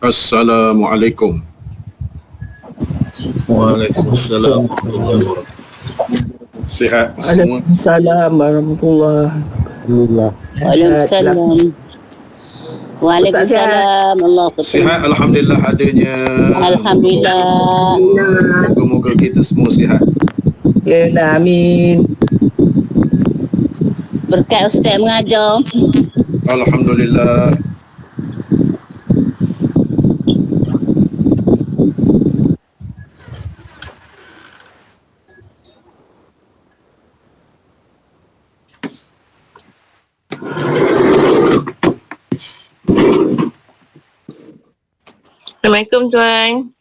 Assalamualaikum. Waalaikumsalam warahmatullahi wabarakatuh. Sihat semua? Waalaikumsalam warahmatullahi wabarakatuh. Waalaikumsalam. Waalaikumsalam. Allah Sihat, alhamdulillah adanya. Alhamdulillah. Moga-moga kita semua sihat. Ya, amin. Berkat Ustaz mengajar. Alhamdulillah. Assalamualaikum tuan.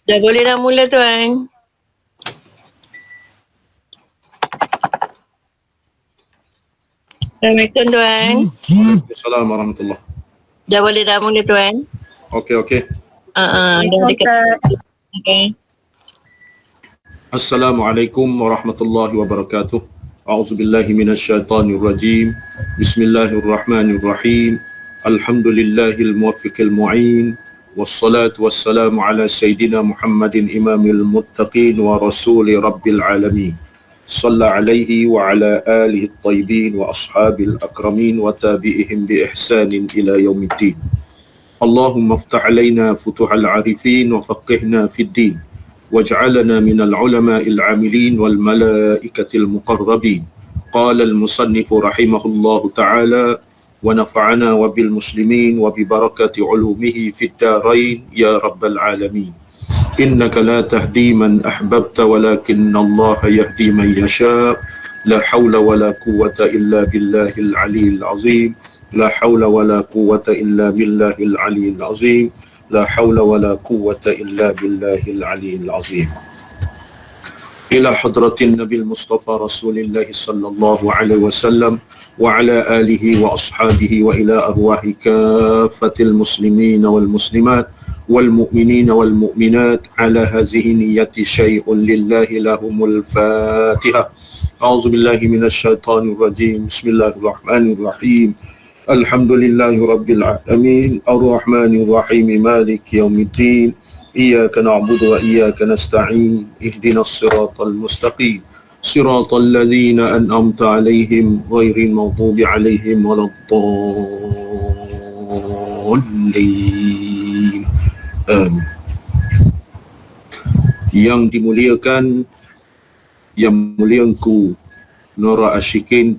Dah boleh dah mula tuan. Assalamualaikum tuan. Assalamualaikum warahmatullahi. Dah boleh dah mula tuan. Okey. Dah dekat. Okey. Assalamualaikum warahmatullahi wabarakatuh. A'udzubillahi minasyaitonir rajim. Bismillahirrahmanirrahim. Alhamdulillahil muwaffiqil mu'in. Wassalatu wassalamu ala sayyidina Muhammadin imamil muttaqin wa rasuli rabbil alamin. Shalla alaihi wa ala alihi at-tayyibin wa ashabil akramin wa tabi'ihim bi ihsanin ila yaumiddin. Allahumma iftah alaina futuhal arifin wa faqihna fid din. واجعلنا من العلماء العاملين والملائكة المقربين. قال المصنف رحمه الله تعالى ونفعنا وبالمسلمين وببركة علومه في الدارين يا رب العالمين. إنك لا تهدي من أحببت ولكن الله يهدي من يشاء. لا حول ولا قوة إلا بالله العلي العظيم. لا حول ولا قوة إلا بالله العلي العظيم. لا حول ولا قوة إلا بالله العلي العظيم. إلى حضرة النبي المصطفى رسول الله صلى الله عليه وسلم وعلى آله وأصحابه وإلى أرواح كافة المسلمين والمسلمات والمؤمنين والمؤمنات على هذه نية شيء لله لهم الفاتحة. أعوذ بالله من الشيطان الرجيم. بسم الله الرحمن الرحيم. Alhamdulillahi Rabbil Alamin. Ar-Rahmanir Rahim. Malik Yawmiddin. Iyyaka na'budu wa iyyaka nasta'in. Ihdinas siratal mustaqim. Siratal ladzina an'amta 'alaihim ghairil maghdubi 'alaihim waladdallin. Amin. Yang dimuliakan, yang mulia Engku Nora Ashikin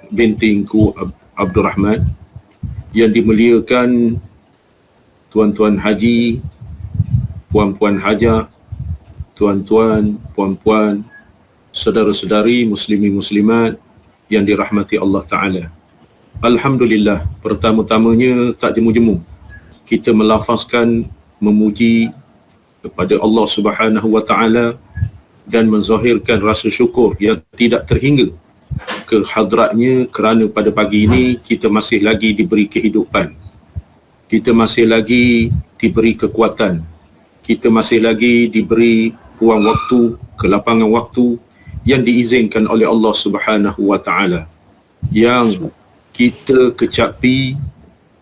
binti Engku Abdul Rahman, yang dimuliakan tuan-tuan haji, puan-puan hajah, tuan-tuan, puan-puan, saudara-saudari muslimin muslimat yang dirahmati Allah Ta'ala. Alhamdulillah, pertama-tamanya tak jemu-jemu kita melafazkan memuji kepada Allah Subhanahu Wa Ta'ala dan menzahirkan rasa syukur yang tidak terhingga ke hadratnya kerana pada pagi ini kita masih lagi diberi kehidupan, kita masih lagi diberi kekuatan, kita masih lagi diberi ruang waktu, kelapangan waktu yang diizinkan oleh Allah Subhanahu Wa Ta'ala, yang kita kecapi,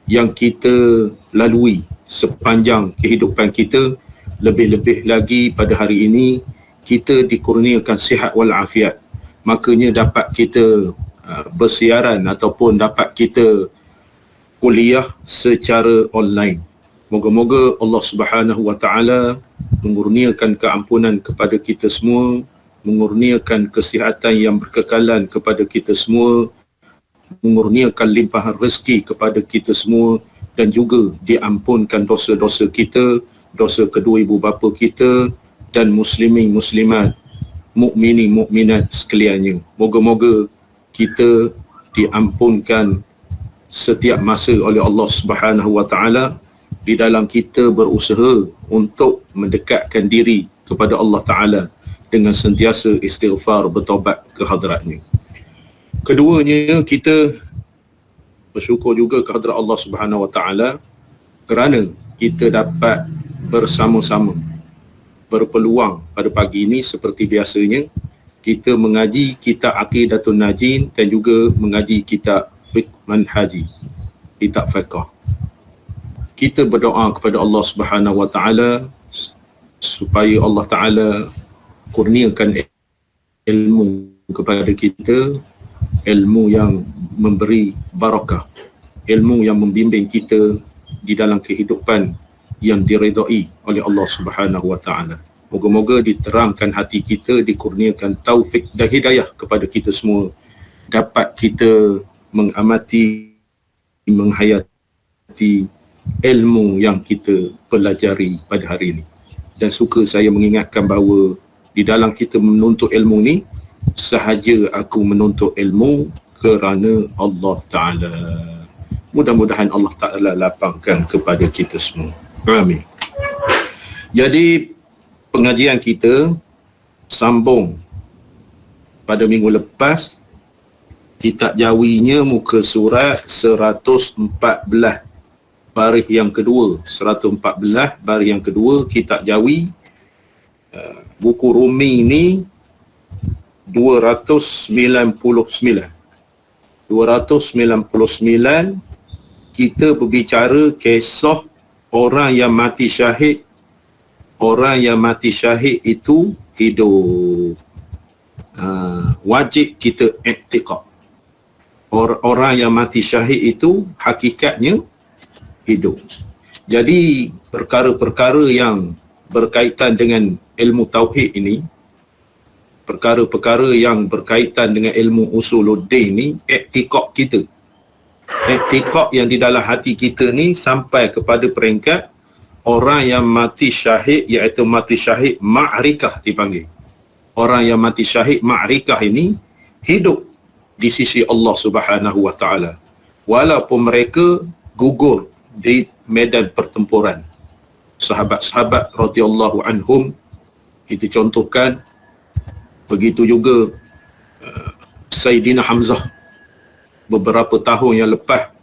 yang kita lalui sepanjang kehidupan kita. Lebih-lebih lagi pada hari ini kita dikurniakan sihat wal afiat, makanya dapat kita bersiaran ataupun dapat kita kuliah secara online. Moga-moga Allah Subhanahu Wa Ta'ala mengurniakan keampunan kepada kita semua, mengurniakan kesihatan yang berkekalan kepada kita semua, mengurniakan limpahan rezeki kepada kita semua, dan juga diampunkan dosa-dosa kita, dosa kedua ibu bapa kita dan muslimin muslimat, mukminin mukminat sekaliannya. Moga-moga kita diampunkan setiap masa oleh Allah Subhanahu Wa Ta'ala di dalam kita berusaha untuk mendekatkan diri kepada Allah Ta'ala dengan sentiasa istighfar, bertaubat ke hadratnya. Keduanya, kita bersyukur juga ke hadrat Allah Subhanahu Wa Ta'ala kerana kita dapat bersama-sama berpeluang pada pagi ini seperti biasanya kita mengaji kitab Aqidatun Najin dan juga mengaji kitab Fiqh Manhaji, kitab fiqh. Kita berdoa kepada Allah Subhanahu wa taala supaya Allah Taala kurniakan ilmu kepada kita, ilmu yang memberi barakah, ilmu yang membimbing kita di dalam kehidupan yang diredai oleh Allah Subhanahu wa taala. Moga-moga diterangkan hati kita, dikurniakan taufik dan hidayah kepada kita semua, dapat kita mengamati, menghayati ilmu yang kita pelajari pada hari ini. Dan suka saya mengingatkan bahawa di dalam kita menuntut ilmu ni, sahaja aku menuntut ilmu kerana Allah Ta'ala. Mudah-mudahan Allah Ta'ala lapangkan kepada kita semua. Amin. Jadi pengajian kita sambung pada minggu lepas. Kitab Jawinya muka surat 114 baris yang kedua. 114 baris yang kedua Kitab Jawi. Buku Rumi ni 299 kita berbicara kisah orang yang mati syahid. Orang yang mati syahid itu hidup. Wajib kita i'tiqad. Orang yang mati syahid itu hakikatnya hidup. Jadi perkara-perkara yang berkaitan dengan ilmu tauhid ini, perkara-perkara yang berkaitan dengan ilmu usuluddin ni, i'tiqad kita. I'tiqad yang di dalam hati kita ni sampai kepada peringkat orang yang mati syahid, iaitu mati syahid ma'rikah dipanggil. Orang yang mati syahid ma'rikah ini hidup di sisi Allah Subhanahu wa taala walaupun mereka gugur di medan pertempuran. Sahabat-sahabat radhiyallahu anhum kita contohkan, begitu juga Sayyidina Hamzah beberapa tahun yang lepas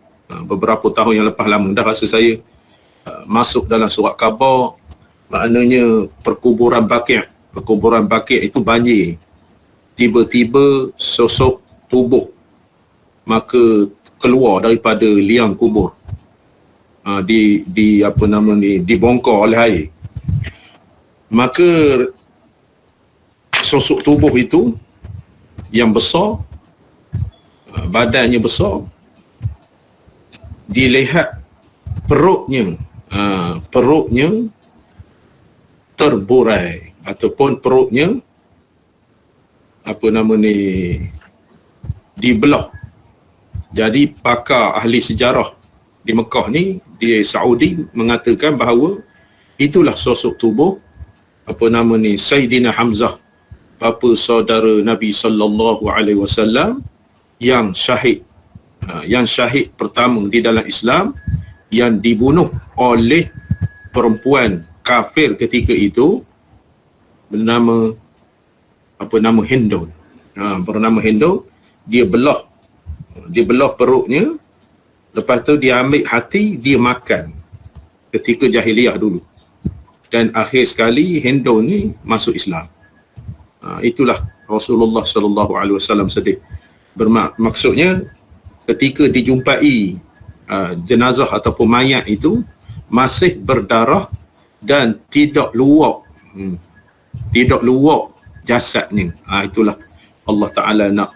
lama dah rasa saya masuk dalam surat khabar, maknanya perkuburan Baqi' itu banjir. Tiba-tiba sosok tubuh maka keluar daripada liang kubur, dibongkar oleh air. Maka sosok tubuh itu yang besar, badannya besar, dilihat perutnya terburai ataupun perutnya dibelah. Jadi pakar ahli sejarah di Mekah ni, di Saudi, mengatakan bahawa itulah sosok tubuh Sayyidina Hamzah, bapa saudara Nabi sallallahu alaihi wasallam yang syahid pertama di dalam Islam, yang dibunuh oleh perempuan kafir ketika itu bernama Hindun. Bernama Hindun. Dia belah perutnya, lepas tu dia ambil hati, dia makan ketika jahiliah dulu. Dan akhir sekali Hindun ni masuk Islam. Itulah Rasulullah sallallahu alaihi wasallam sedih. Maksudnya ketika dijumpai jenazah ataupun mayat itu masih berdarah dan tidak luwak jasadnya. Itulah Allah Ta'ala nak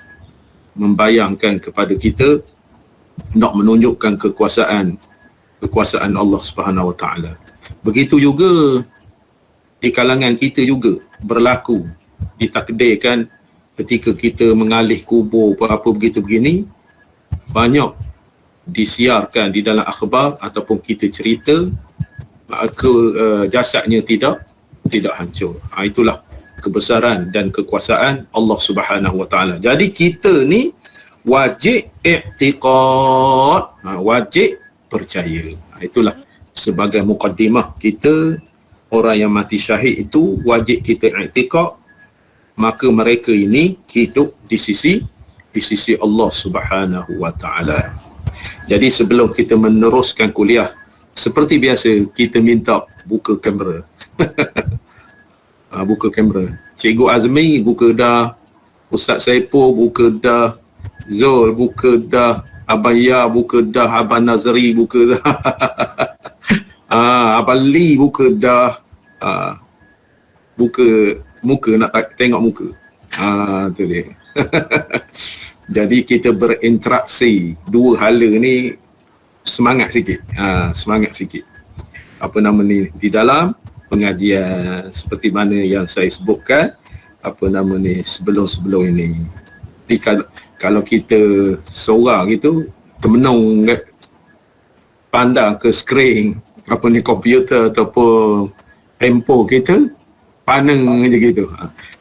membayangkan kepada kita, nak menunjukkan kekuasaan Allah Subhanahu Wa Ta'ala. Begitu juga di kalangan kita juga berlaku, ditakdirkan ketika kita mengalih kubur apa begitu begini, banyak disiarkan di dalam akhbar ataupun kita cerita, maka jasadnya tidak hancur. Itulah kebesaran dan kekuasaan Allah Subhanahu Wa Taala. Jadi kita ni wajib i'tiqad, wajib percaya. Itulah sebagai mukaddimah kita, orang yang mati syahid itu wajib kita i'tiqad, maka mereka ini hidup di sisi Allah Subhanahu Wa Taala. Jadi sebelum kita meneruskan kuliah, seperti biasa kita minta buka kamera. Buka kamera. Cikgu Azmi buka dah, Ustaz Saipul buka dah, Zul buka dah, Abang Ya buka dah, Abang Nazri buka dah. Abang Lee buka dah. Buka muka, nak tengok muka. Tu dia. Jadi kita berinteraksi. Dua hala ni semangat sikit. Semangat sikit. Apa nama ni, di dalam pengajian seperti mana yang saya sebutkan, apa nama ni, sebelum-sebelum ini. Jadi kalau kita seorang gitu termenung pandang ke skrin apa ni, komputer ataupun handphone kita, paneng je gitu.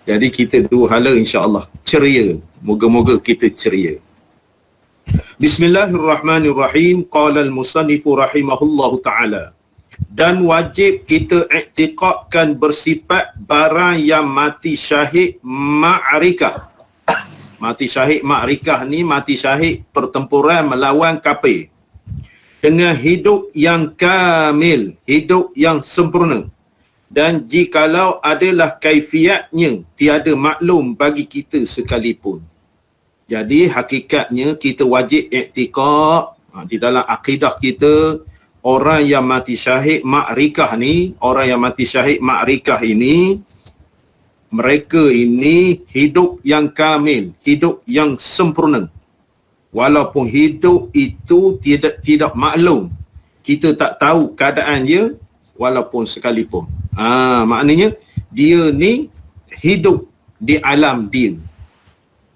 Jadi kita dua hala insya-Allah ceria. Moga-moga kita ceria. Bismillahirrahmanirrahim. Qala al-musannifu rahimahullahu ta'ala. Dan wajib kita i'tiqadkan bersifat barang yang mati syahid ma'rikah. Mati syahid ma'rikah ni mati syahid pertempuran melawan kafir. Dengan hidup yang kamil, hidup yang sempurna. Dan jikalau adalah kaifiatnya tiada maklum bagi kita sekalipun. Jadi hakikatnya kita wajib i'tiqad di dalam akidah kita, orang yang mati syahid ma'rikah ni, orang yang mati syahid ma'rikah ini, mereka ini hidup yang kamil, hidup yang sempurna. Walaupun hidup itu tidak maklum, kita tak tahu keadaan dia walaupun sekalipun. Maknanya dia ni hidup di alam dia.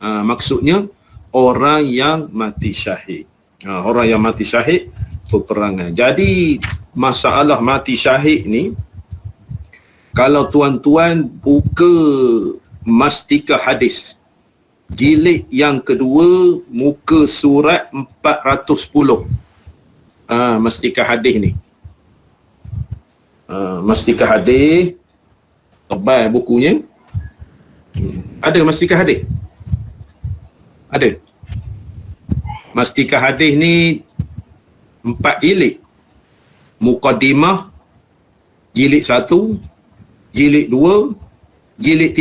Maksudnya orang yang mati syahid. Orang yang mati syahid peperangan. Jadi masalah mati syahid ni, kalau tuan-tuan buka Mastika Hadis jilid yang kedua, muka surat 410. Mastika Hadis ni. Mastika Hadis, tebal bukunya. Ada Mastika Hadis? Ada. Mastika Hadis ni 4 jilid. Muqaddimah jilid 1, jilid 2, jilid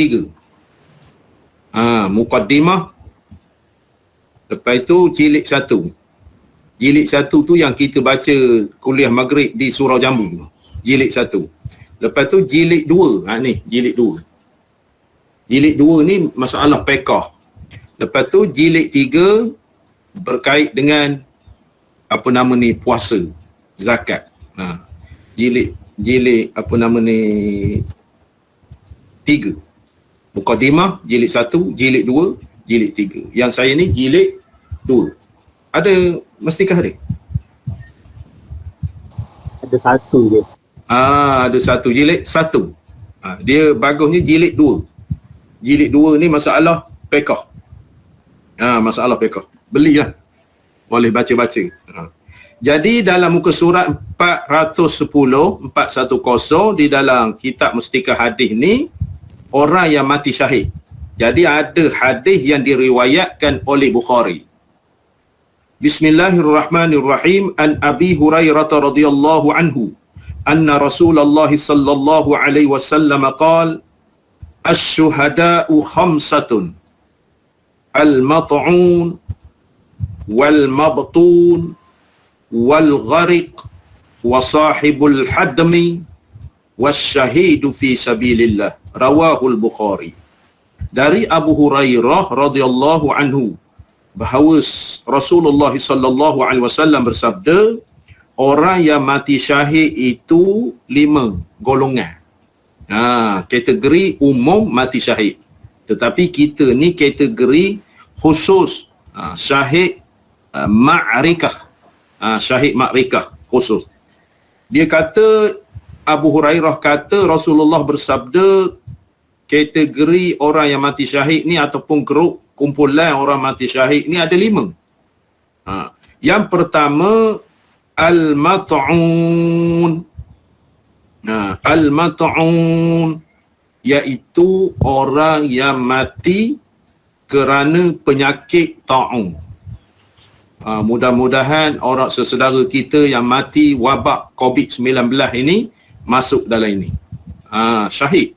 3. Muqaddimah. Lepas itu jilid 1. Jilid 1 tu yang kita baca kuliah maghrib di Surau Jambu. Jilid 1. Lepas tu jilid 2. Ni jilid 2. Jilid 2 ni masalah fiqh. Lepas tu jilid 3 berkait dengan apa nama ni, puasa, zakat. Jilid apa nama ni, 3. Muqaddimah jilid 1, jilid 2, jilid 3. Yang saya ni jilid 2. Ada Mastika Hadis? Ada satu je. Ada satu, jilid 1. Dia bagusnya jilid 2. Jilid 2 ni masalah fiqh. Masalah fiqh. Belilah. Boleh baca-baca. Jadi dalam muka surat 410 di dalam kitab Mustika Hadis ni, orang yang mati syahid. Jadi ada hadis yang diriwayatkan oleh Bukhari. Bismillahirrahmanirrahim. An Abi Hurairah radhiyallahu anhu anna Rasulullah sallallahu alaihi wasallam qala asy-syuhada'u khamsatun al-mat'un wal-mabtun wal-ghariq wa sahibul hadmi wasyahidu fi sabilillah. Rawahul Bukhari. Dari Abu Hurairah radhiyallahu anhu bahawa Rasulullah sallallahu alaihi wasallam bersabda, orang yang mati syahid itu 5 golongan. Kategori umum mati syahid. Tetapi kita ni kategori khusus, syahid ma'rikah. Syahid ma'rikah khusus. Dia kata, Abu Hurairah kata Rasulullah bersabda, kategori orang yang mati syahid ni ataupun grup kumpulan orang mati syahid ni ada 5. Yang pertama, al-mat'un. Al-mat'un iaitu orang yang mati kerana penyakit ta'un. Mudah-mudahan orang sesaudara kita yang mati wabak COVID-19 ini masuk dalam ini. Syahid.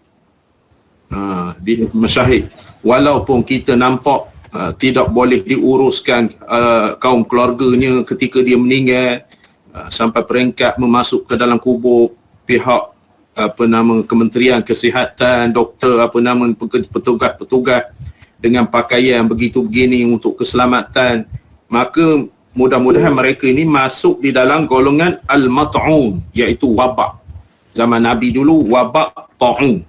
Syahid. Walaupun kita nampak tidak boleh diuruskan kaum keluarganya ketika dia meninggal, sampai peringkat memasuk ke dalam kubur pihak Kementerian Kesihatan, doktor, petugas-petugas dengan pakaian begitu begini untuk keselamatan, maka mudah-mudahan mereka ini masuk di dalam golongan al-mat'un, iaitu wabak. Zaman Nabi dulu wabak ta'un.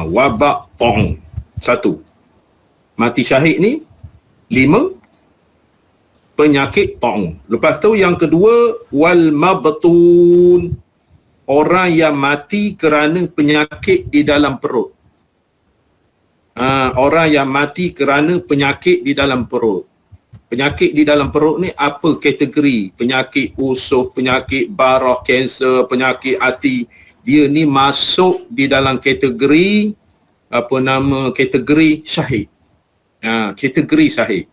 Wabak ta'un. 1. Mati syahid ni. 5. Penyakit ta'un. Lepas tu yang kedua, wal mabtun. Orang yang mati kerana penyakit di dalam perut. Orang yang mati kerana penyakit di dalam perut. Penyakit di dalam perut ni apa kategori? Penyakit usus, penyakit barah, kanser, penyakit hati. Dia ni masuk di dalam kategori kategori syahid. Kategori syahid.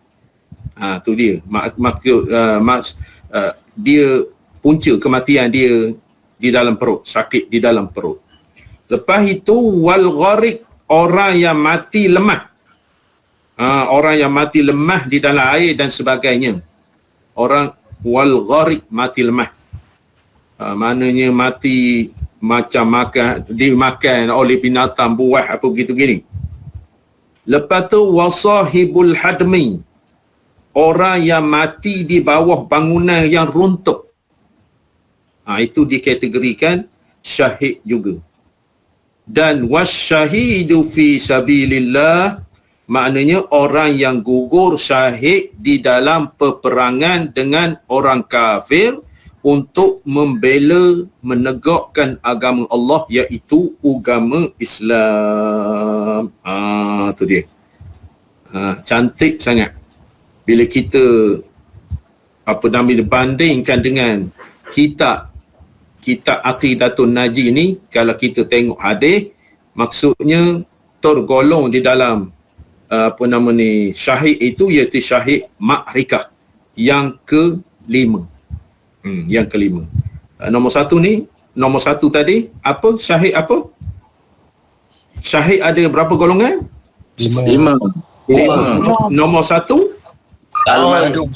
Tu dia. Dia punca kematian dia di dalam perut, sakit di dalam perut. Lepas itu wal gharik, orang yang mati lemah. Orang yang mati lemah di dalam air dan sebagainya. Orang wal gharik, mati lemah. Maknanya mati macam dimakan oleh binatang buah apa begitu gini. Lepas tu wasahibul hadmi, orang yang mati di bawah bangunan yang runtuh. Itu dikategorikan syahid juga. Dan wasyahidu fi sabilillah, maknanya orang yang gugur syahid di dalam peperangan dengan orang kafir untuk membela, menegakkan agama Allah, iaitu agama Islam. Tu dia. Cantik sangat. Bila kita bandingkan dengan kitab Aqidatun Naji ni, kalau kita tengok hadis, maksudnya tergolong di dalam syahid itu, iaitu syahid ma'rikah yang ke-5. Yang ke-5. Nombor 1 ni, nombor 1 tadi apa? Syahid apa? Syahid ada berapa golongan? 5. Nombor 1, Al-Mabtun.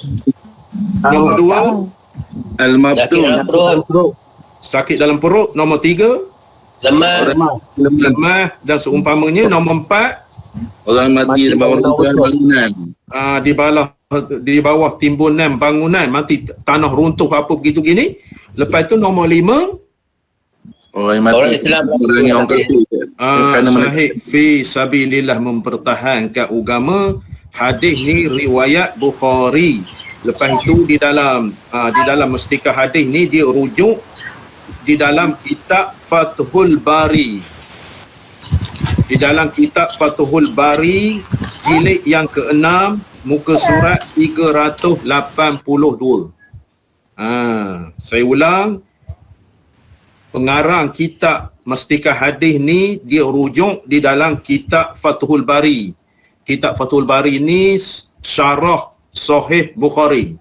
nombor 2, Al-Mabtun. sakit dalam perut. Nombor 3, lemah dan seumpamanya. Nombor 4, Orang mati di bawah bangunan. di bawah timbunan bangunan, mati tanah runtuh apa begitu gini. Lepas tu nombor 5, Orang yang mati Orang Islam. memerangi orang kafir. Kerana syahid fi sabilillah, mempertahankan agama. Hadis ni riwayat Bukhari. Lepas itu di dalam mustikah hadis ni dia rujuk di dalam kitab Fathul Bari. Di dalam kitab Fathul Bari jilid yang ke-6, muka surat 382. Saya ulang, pengarang kitab Mustikah Hadis ni dia rujuk di dalam kitab Fathul Bari. Kitab Fathul Bari ni syarah Sahih Bukhari.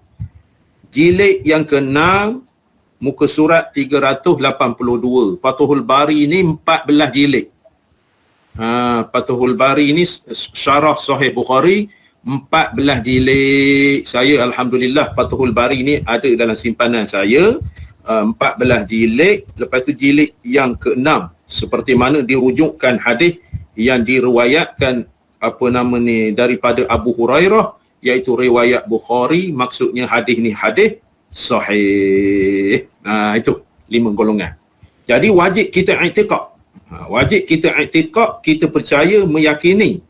Jilid yang ke-6, muka surat 382. Fathul Bari ni 14 jilid. Fathul Bari ni syarah Sahih Bukhari 14 jilid. Saya alhamdulillah Fathul Bari ni ada dalam simpanan saya 14 jilid. Lepas tu jilid yang ke-6 seperti mana dirujukkan hadis yang diriwayatkan daripada Abu Hurairah, iaitu riwayat Bukhari. Maksudnya hadis ni hadis sahih. Itu 5 golongan. Jadi wajib kita i'tiqad. Wajib kita i'tiqad, kita percaya, meyakini.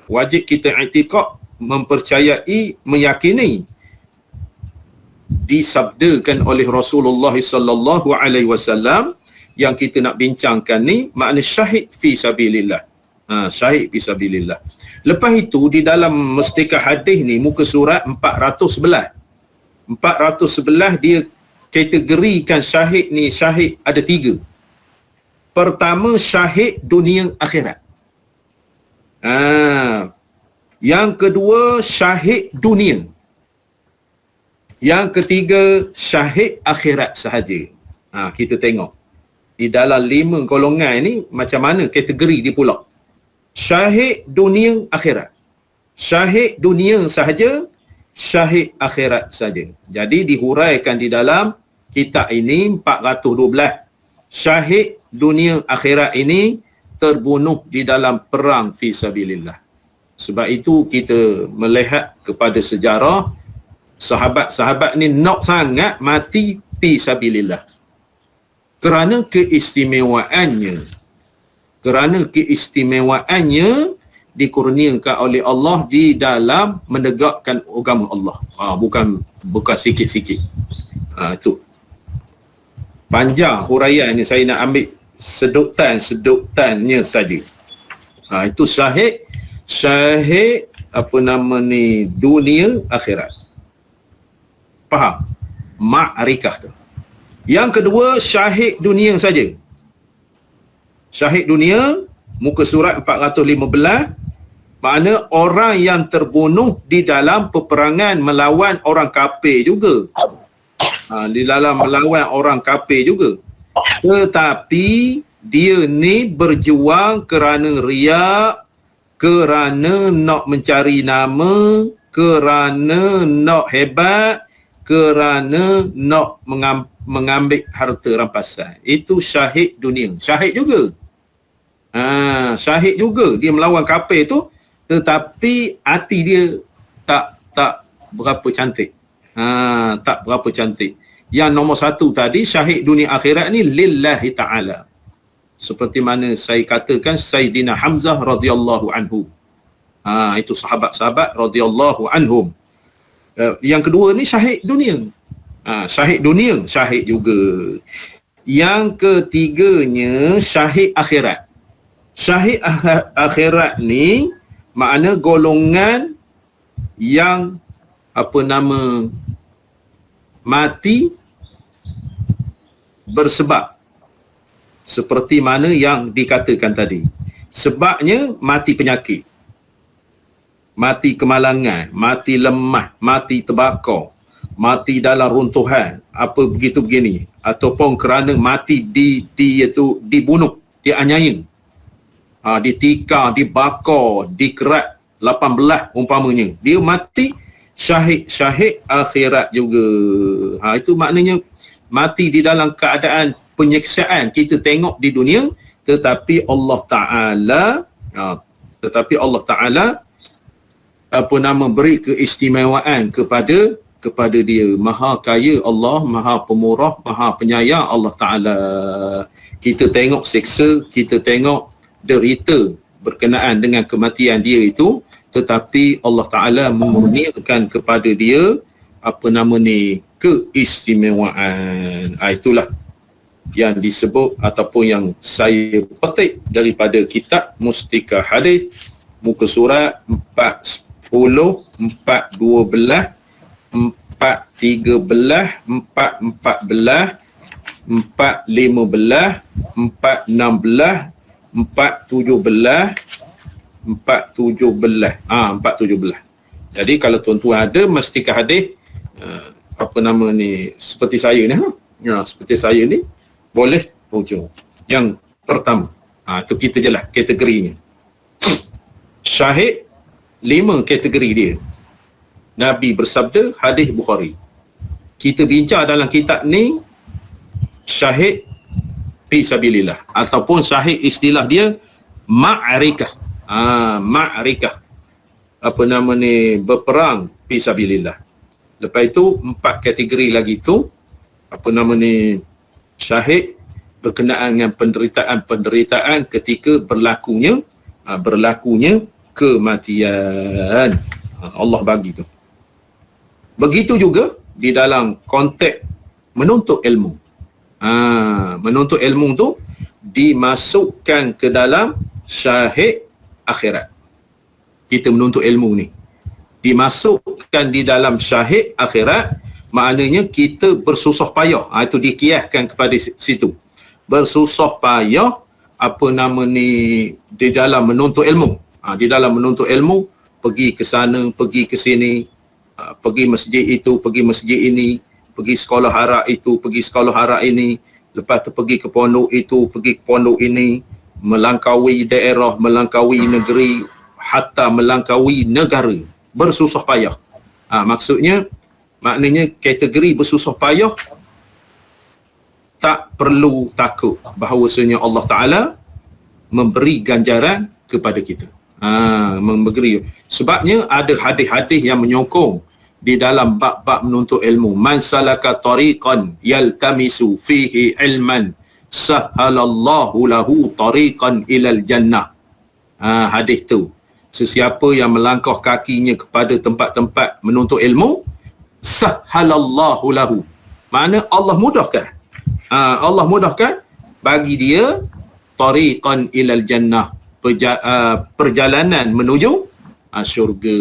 Wajib kita i'tiqad, mempercayai, meyakini. Disabdakan oleh Rasulullah sallallahu alaihi wasallam. Yang kita nak bincangkan ni makna syahid fi sabilillah. Syahid fi sabilillah. Lepas itu di dalam mustikah hadis ni muka surat 411. 411 dia kategorikan syahid ni, syahid ada 3. Pertama, syahid dunia akhirat. Yang kedua, syahid dunia. Yang ketiga, syahid akhirat sahaja. Kita tengok. di dalam 5 golongan ni macam mana kategori dia pula. Syahid dunia akhirat. Syahid dunia sahaja, syahid akhirat saja. Jadi dihuraikan di dalam kitab ini 412. Syahid dunia akhirat ini terbunuh di dalam perang fi sabilillah. Sebab itu kita melihat kepada sejarah sahabat-sahabat ni nak sangat mati fi sabilillah. Kerana keistimewaannya dikurniakan oleh Allah di dalam menegakkan agama Allah. Bukan sikit-sikit. Itu panjang huraian ni, saya nak ambil sedutan-sedutannya saja. Itu syahid dunia akhirat. Faham? Ma'rikah tu. Yang kedua, syahid dunia saja. Syahid dunia, muka surat 415, makna orang yang terbunuh di dalam peperangan melawan orang kafir juga. Di dalam melawan orang kafir juga. Tetapi dia ni berjuang kerana riak, kerana nak mencari nama, kerana nak hebat, kerana nak mengambil harta rampasan. Itu syahid dunia. Syahid juga. Syahid juga. Dia melawan kafir tu, tetapi hati dia tak berapa cantik. Tak berapa cantik. Yang nombor satu tadi, syahid dunia akhirat ni lillahi ta'ala. Seperti mana saya katakan, Sayyidina Hamzah radhiyallahu anhu. Itu sahabat-sahabat radhiyallahu anhum. Yang kedua ni syahid dunia. Syahid dunia, syahid juga. Yang ketiganya, syahid akhirat. Syahid akhirat ni makna golongan yang mati bersebab, seperti mana yang dikatakan tadi. Sebabnya mati penyakit, mati kemalangan, mati lemah, mati terbakar, mati dalam runtuhan, begitu begini, ataupun kerana mati dibunuh, dianiaya, ditikar, dibakar, dikerat 18 umpamanya. Dia mati syahid akhirat juga. Itu maknanya mati di dalam keadaan penyiksaan kita tengok di dunia, tetapi Allah Ta'ala beri keistimewaan kepada dia. Maha kaya Allah, maha pemurah, maha penyayang Allah Ta'ala. Kita tengok seksa, kita tengok derita berkenaan dengan kematian dia itu, tetapi Allah Ta'ala memurniakan kepada dia keistimewaan. Itulah yang disebut ataupun yang saya petik daripada kitab Mustika Hadis, muka surat 410, 412, 413, 414, 415, 416, 417, 417. Jadi kalau tuan-tuan ada Mustika Hadis seperti saya ni, seperti saya ni, boleh hujung. Yang pertama, tu kita jelas kategorinya. Syahid 5 kategori dia. Nabi bersabda, hadis Bukhari. Kita bincang dalam kitab ni syahid fi sabilillah, ataupun syahid istilah dia ma'rikah. Ma'rikah. Berperang fi sabilillah. Lepas itu 4 kategori lagi tu syahid berkenaan dengan penderitaan ketika berlakunya kematian. Allah bagi tu. Begitu juga di dalam konteks menuntut ilmu. Menuntut ilmu tu dimasukkan ke dalam syahid akhirat. Kita menuntut ilmu ni dimasukkan di dalam syahid akhirat, maknanya kita bersusah payah. Itu dikiaskan kepada situ. Bersusah payah di dalam menuntut ilmu. Di dalam menuntut ilmu, pergi ke sana, pergi ke sini, pergi masjid itu, pergi masjid ini, pergi sekolah harak itu, pergi sekolah harak ini. lepas tu pergi ke pondok itu, pergi ke pondok ini, melangkaui daerah, melangkaui negeri, hatta melangkaui negara, bersusah payah. Maknanya kategori bersusah payah tak perlu takut bahawasanya Allah Ta'ala memberi ganjaran kepada kita. Memberi. Sebabnya ada hadis-hadis yang menyokong di dalam bab-bab menuntut ilmu. Man salaka tariqan yaltamisu fihi ilman sahhalallahu lahu tariqan ilal jannah. Hadis tu. Sesiapa yang melangkah kakinya kepada tempat-tempat menuntut ilmu, sahhalallahu lahu. Mana Allah mudahkan. Allah mudahkan bagi dia tariqan ilal jannah, perjalanan menuju syurga.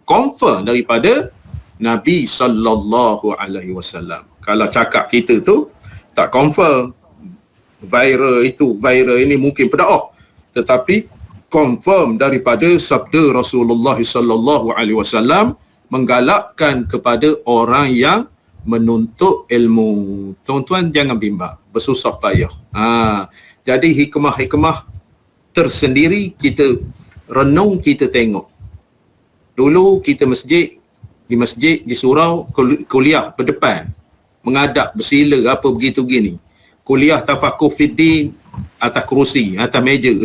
Confirm daripada Nabi sallallahu alaihi wasallam. Kalau cakap kita tu tak confirm, viral ini mungkin pedaah, tetapi confirm daripada sabda Rasulullah sallallahu alaihi wasallam menggalakkan kepada orang yang menuntut ilmu. Tuan-tuan jangan bimbang, bersusah payah. Jadi hikmah-hikmah tersendiri kita renung, kita tengok. Dulu kita di masjid, di surau, kuliah berdepan, menghadap, bersila, apa begitu gini. Kuliah tafakuh fiddin atas kerusi, atas meja.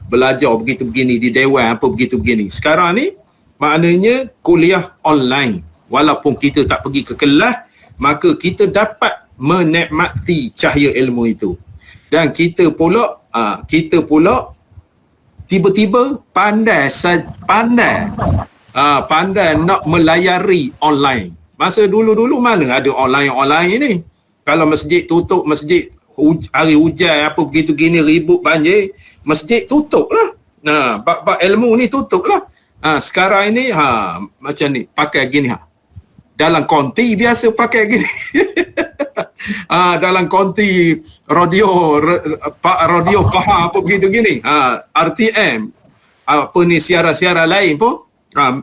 Belajar begitu begini di dewan, apa begitu begini. Sekarang ni maknanya kuliah online. Walaupun kita tak pergi ke kelas, maka kita dapat menikmati cahaya ilmu itu. Dan kita pula tiba-tiba pandai nak melayari online. Masa dulu-dulu mana ada online ini. Kalau masjid tutup, hari hujan apa begitu gini, ribut banjir, masjid tutup lah. Bab-bab ilmu ni tutup lah. Sekarang ini macam ni, pakai gini dalam konti biasa pakai gini. Dalam konti radio Pahang apa begitu gini. RTM apa ni, siaran-siaran lain pun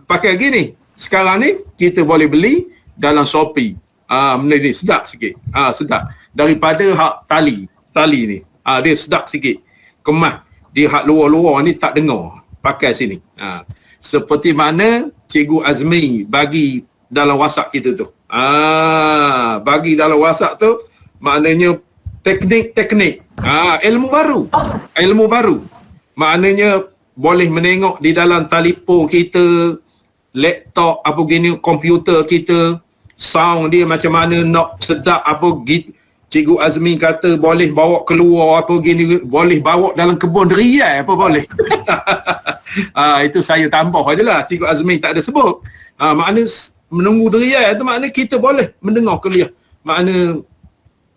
pakai gini. Sekarang ni kita boleh beli dalam Shopee. Benda ni sedap sikit. Sedap daripada hak tali ni. Dia sedap sikit. Kemas. Dia hak luar-luar ni tak dengar. Pakai sini. Seperti mana Cikgu Azmi bagi dalam WhatsApp kita tu. Bagi dalam WhatsApp tu maknanya teknik-teknik. Ilmu baru. Maknanya boleh menengok di dalam telefon kita, laptop apa gini, komputer kita, sound dia macam mana nak sedap apa gitu. Cikgu Azmi kata boleh bawa keluar apa gini, boleh bawa dalam kebun durian apa boleh. Itu saya tambah ajalah, Cikgu Azmi tak ada sebut. Makna menunggu durian tu makna kita boleh mendengar kuliah. Makna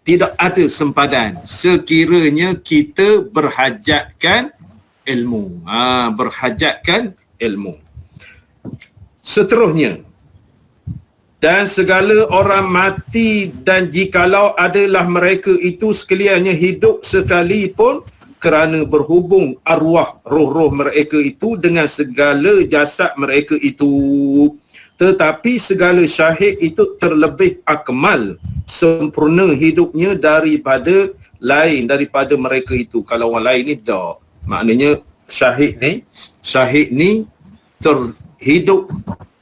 tidak ada sempadan sekiranya kita berhajatkan ilmu. Berhajatkan ilmu. Seterusnya, dan segala orang mati dan jikalau adalah mereka itu sekaliannya hidup sekalipun kerana berhubung arwah roh-roh mereka itu dengan segala jasad mereka itu. Tetapi segala syahid itu terlebih akmal, sempurna hidupnya daripada mereka itu. Kalau orang lain ni tak. Maknanya syahid ni terhidup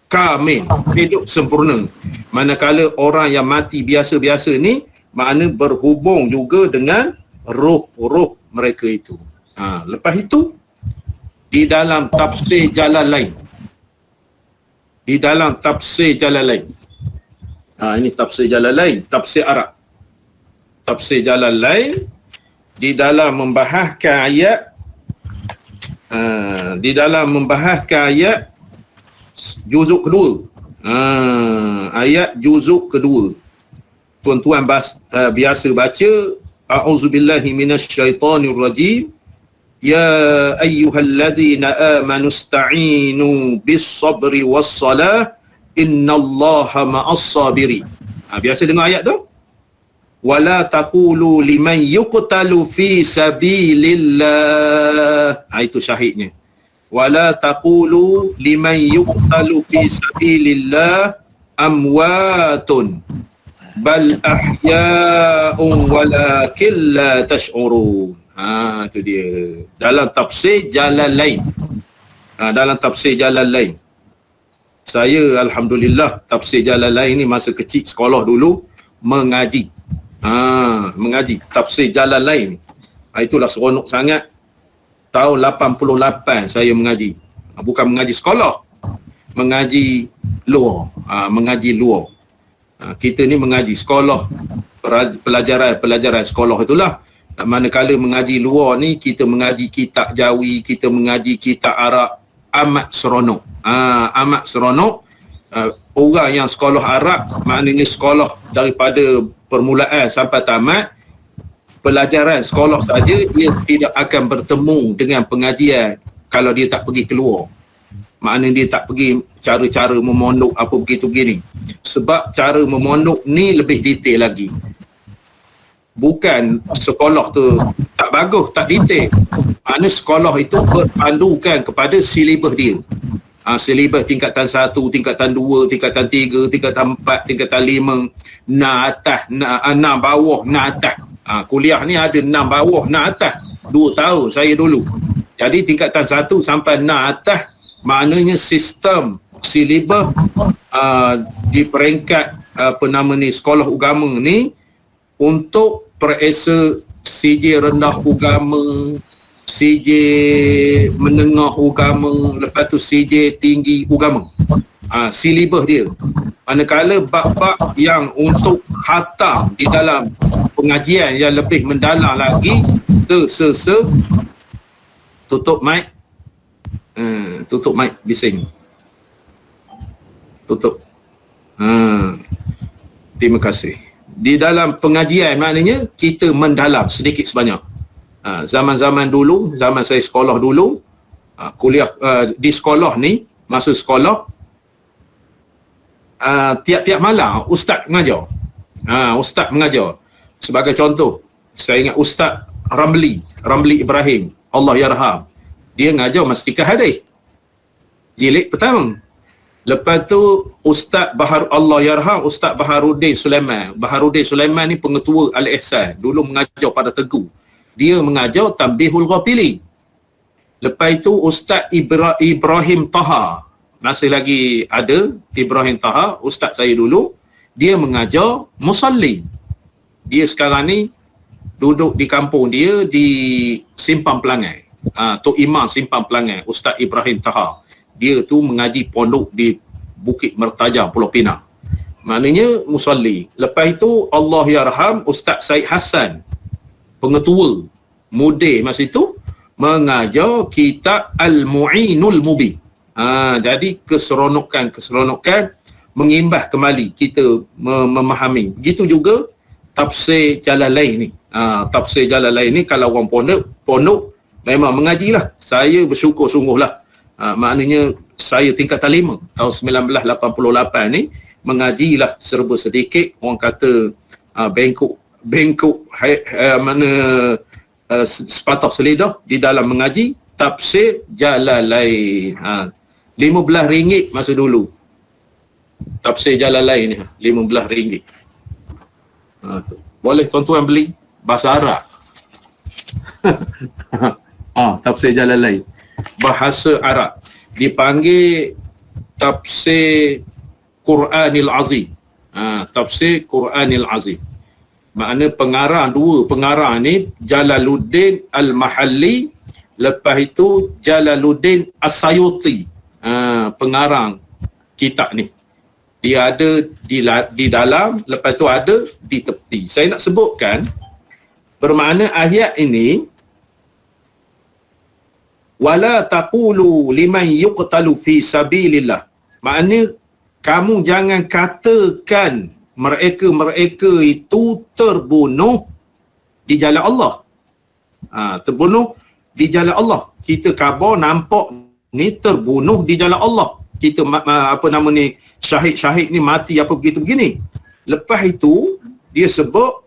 kamil, hidup sempurna. Manakala orang yang mati biasa-biasa ni makna berhubung juga dengan roh-roh mereka itu. Lepas itu di dalam tafsir Jalalain. Ini tafsir Jalalain, tafsir Arab. Tafsir Jalalain di dalam membahaskan ayat juzuk kedua. Ayat juzuk kedua. Tuan-tuan biasa baca a'udzubillahi minasyaitonir rajim. Ya ayyuhalladzina amanu ista'inu bis-sabri was-salah innallaha ma'as-sabirin. Biasa dengar ayat tu? Wala taqulu liman yuqtalu fi sabilillah. Itu syahidnya. Wala taqulu liman yuqtalu fi sabilillah amwatun. bal ahya'un walakin la tash'urun. Itu dia. Dalam tafsir Jalalain. Dalam tafsir Jalalain. Saya alhamdulillah tafsir Jalalain ni masa kecil sekolah dulu mengaji. Mengaji tafsir Jalalain. Itulah seronok sangat. Tahun 88 saya mengaji. Bukan mengaji sekolah. Mengaji luar. Mengaji luar. Kita ni mengaji sekolah. Pelajaran sekolah itulah. Manakala mengaji luar ni, kita mengaji kitab Jawi, kita mengaji kitab Arab. Amat seronok. Amat seronok. Orang yang sekolah Arab, maknanya sekolah daripada permulaan sampai tamat, pelajaran sekolah saja, dia tidak akan bertemu dengan pengajian kalau dia tak pergi keluar. Maknanya dia tak pergi cara-cara memondok apa begitu begini. Sebab cara memondok ni lebih detail lagi. Bukan sekolah tu tak bagus, tak detail. Maknanya sekolah itu berpandukan kepada silibus dia. Silibus tingkatan 1, tingkatan 2, tingkatan 3, tingkatan 4, tingkatan 5, na atas, na bawah, na atas. Kuliah ni ada 6 bawah, na atas. 2 tahun saya dulu. Jadi tingkatan 1 sampai na atas, maknanya sistem silibus di peringkat sekolah agama ni untuk peresa CJ rendah agama, CJ menengah agama, lepas tu CJ tinggi agama. Silibus dia. Manakala bab-bab yang untuk khatam di dalam pengajian yang lebih mendalam lagi, tutup mic. Tutup mic bising. Tutup. Terima kasih. Di dalam pengajian maknanya kita mendalam sedikit sebanyak. Zaman-zaman dulu, zaman saya sekolah dulu, kuliah di sekolah ni, masa sekolah, tiap-tiap malam ustaz mengajar. Ustaz mengajar. Sebagai contoh, saya ingat Ustaz Ramli Ibrahim, Allah yarham. Dia ngajar Mastikah Hadis. Jilid pertama. Lepas tu Ustaz Allah yarham, Ustaz Baharuddin Sulaiman. Baharuddin Sulaiman ni pengetua Al-Ihsan. Dulu mengajar pada Teguh. Dia mengajar Tanbihul Ghafili. Lepas itu Ustaz Ibrahim Taha. Masih lagi ada Ibrahim Taha, Ustaz saya dulu. Dia mengajar Musalli. Dia sekarang ni duduk di kampung dia di Simpang Pelangai. Tok Imam Simpang Pelangai, Ustaz Ibrahim Taha. Dia tu mengaji pondok di Bukit Mertajam, Pulau Pinang. Maknanya musalli. Lepas itu Allah yarham Ustaz Said Hassan, pengetua mudir masa itu, mengajar kitab Al-Mu'inul Mubin. Jadi keseronokan mengimbah kembali kita memahami. Begitu juga tafsir Jalalain ni. Tafsir Jalalain ni kalau orang pondok memang mengajilah. Saya bersyukur sungguhlah. Maknanya saya tingkatan 5 tahun 1988 ni mengajilah serba sedikit. Orang kata bengkok sepatah selidah di dalam mengaji tafsir Jalalain. RM15 masa dulu. Tafsir Jalalain ni RM15. Boleh tuan-tuan beli bahasa Arab. Tafsir Jalalain bahasa Arab, dipanggil tafsir Quranil Azim. Tafsir Quranil Azim. Makna dua pengarang ni Jalaluddin Al-Mahalli, lepas itu Jalaluddin As-Sayuti. Pengarang kitab ni. Dia ada di dalam, lepas tu ada di tepi. Saya nak sebutkan bermakna ayat ini, wala taqulu liman yuqtalu fi sabilillah. Maknanya kamu jangan katakan mereka itu terbunuh di jalan Allah. Terbunuh di jalan Allah. Kita khabar nampak ni terbunuh di jalan Allah. Kita syahid ni mati apa begitu begini. Lepas itu dia sebut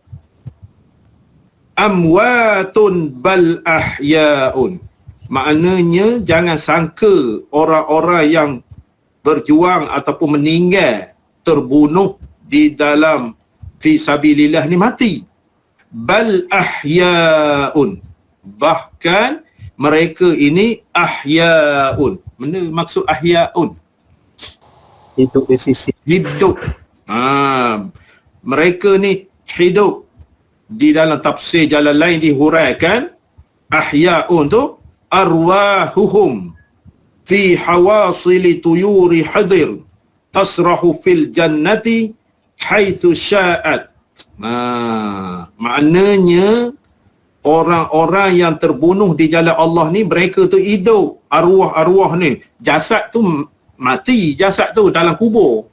amwatun bal ahya'un. Maknanya jangan sangka orang-orang yang berjuang ataupun meninggal terbunuh di dalam fi sabilillah ni mati. Bal ahyaun. Bahkan mereka ini ahyaun. Mana maksud ahyaun? Hidup di sisi Hidup. Mereka ni hidup. Di dalam tafsir jalan lain dihuraikan ahyaun tu arwahuhum fi hawasili tuyuri hadir tasrahu fil jannati haitsu sya'at. Maknanya orang-orang yang terbunuh di jalan Allah ni mereka tu hidup, arwah-arwah ni. Jasad tu mati, jasad tu dalam kubur.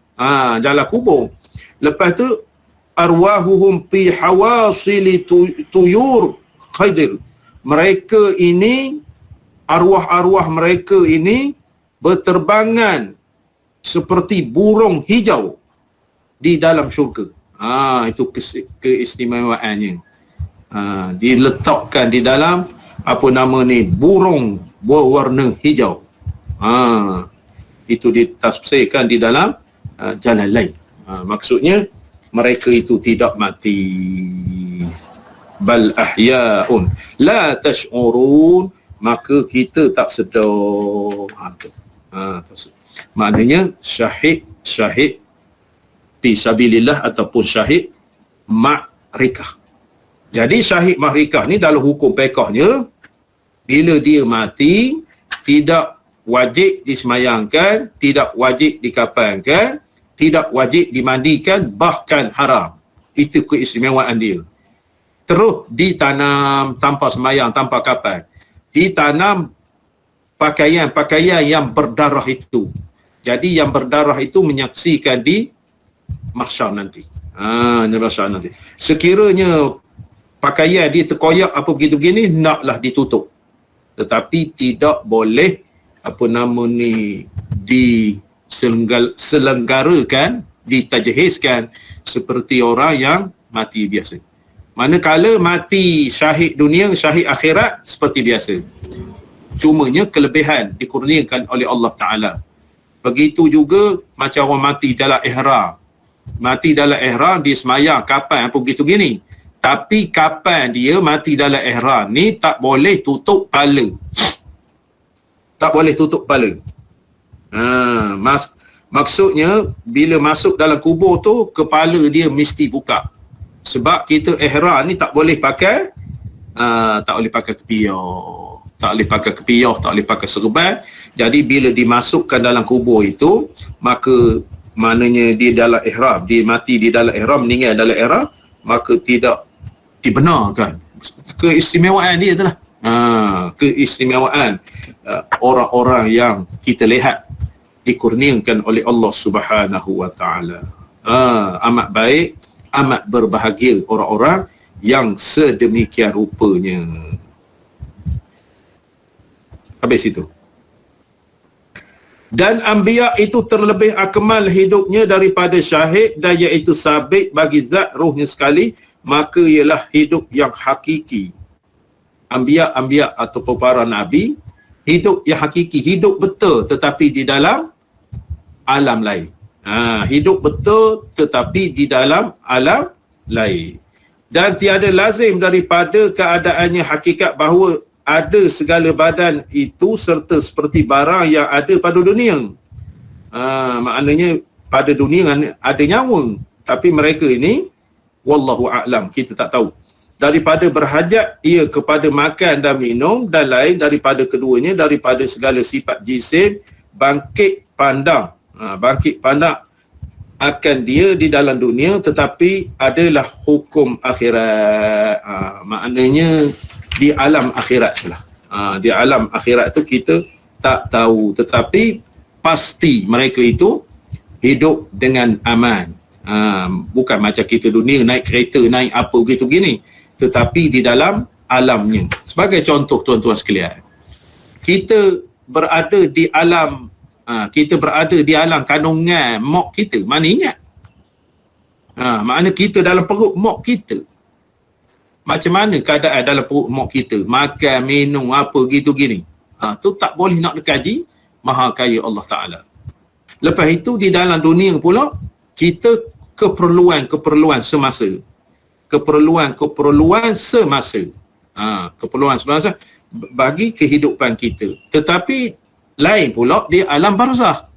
Dalam kubur. Lepas tu arwahuhum fi hawasili tuyur khadir. Mereka ini, arwah-arwah mereka ini berterbangan seperti burung hijau di dalam syurga. Itu keistimewaannya. Diletakkan di dalam apa nama ni, burung berwarna hijau. Itu ditafsirkan di dalam jalan lain. Maksudnya mereka itu tidak mati. Bal ahyaun la tash'urun, maka kita tak sedar. Maknanya syahid fi sabilillah ataupun syahid ma'rikah. Jadi syahid ma'rikah ni dalam hukum fiqhnya, bila dia mati tidak wajib disemayangkan, tidak wajib dikafankan, tidak wajib dimandikan, bahkan haram. Itu keistimewaan dia. Terus ditanam tanpa semayang, tanpa kafan. Ditanam pakaian-pakaian yang berdarah itu. Jadi yang berdarah itu menyaksikan di mahsyar nanti. Di mahsyar nanti. Sekiranya pakaian dia terkoyak apa begitu begini, naklah ditutup. Tetapi tidak boleh apa nama ni diselenggarakan, ditajhizkan seperti orang yang mati biasa. Manakala mati syahid dunia, syahid akhirat seperti biasa. Cumanya kelebihan dikurniakan oleh Allah Ta'ala. Begitu juga macam orang mati dalam ihram. Mati dalam ihram dia semayang kapan apa begitu gini. Tapi kapan dia mati dalam ihram ni tak boleh tutup kepala. Tak boleh tutup kepala. Maksudnya bila masuk dalam kubur tu kepala dia mesti buka. Sebab kita ihram ni tak boleh pakai tak boleh pakai kepiah, tak boleh pakai kepiah, tak boleh pakai serban. Jadi bila dimasukkan dalam kubur itu, maka maknanya dia dalam ihram, dia mati di dalam ihram, meninggal dalam ihram, maka tidak dibenarkan. Keistimewaan dia itulah. Keistimewaan orang-orang yang kita lihat dikurniakan oleh Allah Subhanahu wa taala. Amat baik, amat berbahagia orang-orang yang sedemikian rupanya. Habis itu. Dan anbiya itu terlebih akmal hidupnya daripada syahid, dan iaitu sabit bagi zat ruhnya sekali, maka ialah hidup yang hakiki. Anbiya atau para nabi, hidup yang hakiki, hidup betul tetapi di dalam alam lain. Hidup betul tetapi di dalam alam lain. Dan tiada lazim daripada keadaannya hakikat bahawa ada segala badan itu serta seperti barang yang ada pada dunia. Maknanya pada dunia ada nyawa, tapi mereka ini wallahu a'lam, kita tak tahu. Daripada berhajat ia kepada makan dan minum, dan lain daripada keduanya, daripada segala sifat jisim, bangkit pandang akan dia di dalam dunia, tetapi adalah hukum akhirat. Maknanya di alam akhirat lah. Di alam akhirat tu kita tak tahu, tetapi pasti mereka itu hidup dengan aman. Bukan macam kita dunia naik kereta, naik apa begitu gini, tetapi di dalam alamnya. Sebagai contoh tuan-tuan sekalian, kita berada di alam kandungan mak kita, mana ingat? Makna kita dalam perut mak kita. Macam mana keadaan dalam perut mak kita? Makan, minum, apa gitu gini. Tu tak boleh nak dikaji. Maha kaya Allah Ta'ala. Lepas itu di dalam dunia pula, kita keperluan semasa. Keperluan semasa. Keperluan semasa bagi kehidupan kita. Tetapi lain pula di alam barzah.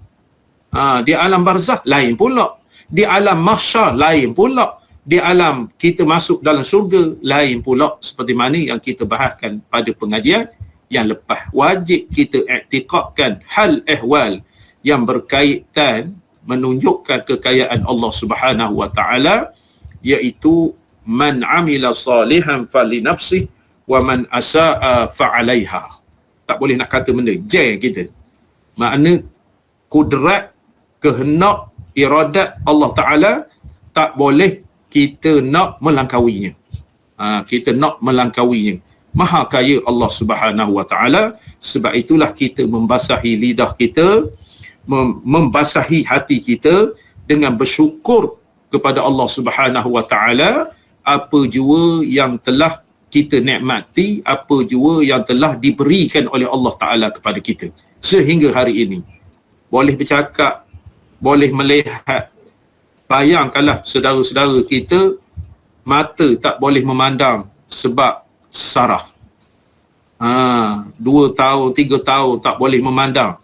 Di alam barzah lain pula. Di alam mahsyar lain pula. Di alam kita masuk dalam syurga lain pula, seperti mana yang kita bahaskan pada pengajian yang lepas. Wajib kita i'tiqadkan hal ehwal yang berkaitan menunjukkan kekayaan Allah Subhanahu wa taala, iaitu man amila salihan fali nafsih wa man asaa fa'alaiha. Tak boleh nak kata benda je kita. Makna kudrat, kehendak, iradat Allah Taala tak boleh kita nak melangkawinya. Kita nak melangkawinya. Maha kaya Allah Subhanahu wa taala, sebab itulah kita membasahi lidah kita, membasahi hati kita dengan bersyukur kepada Allah Subhanahu wa taala apa jua yang telah kita nikmati, apa jua yang telah diberikan oleh Allah Taala kepada kita sehingga hari ini. Boleh bercakap, boleh melihat. Bayangkanlah saudara-saudara kita mata tak boleh memandang sebab saraf. 2 tahun, 3 tahun tak boleh memandang.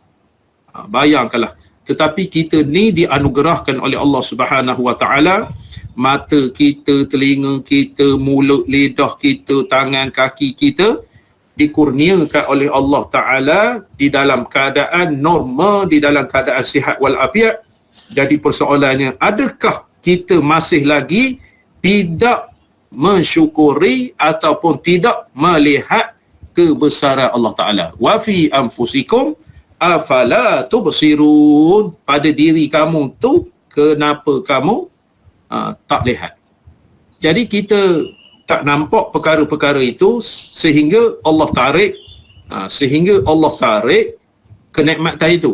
Bayangkanlah. Tetapi kita ni dianugerahkan oleh Allah Subhanahu wa taala, mata kita, telinga kita, mulut, lidah kita, tangan, kaki kita dikurniakan oleh Allah Taala di dalam keadaan normal, di dalam keadaan sihat wal afiat. Jadi persoalannya, adakah kita masih lagi tidak mensyukuri ataupun tidak melihat kebesaran Allah Taala? Wa fi anfusikum afala tubsirun. Pada diri kamu tu, kenapa kamu tak lihat? Jadi kita tak nampak perkara-perkara itu sehingga Allah tarik kenikmatan itu.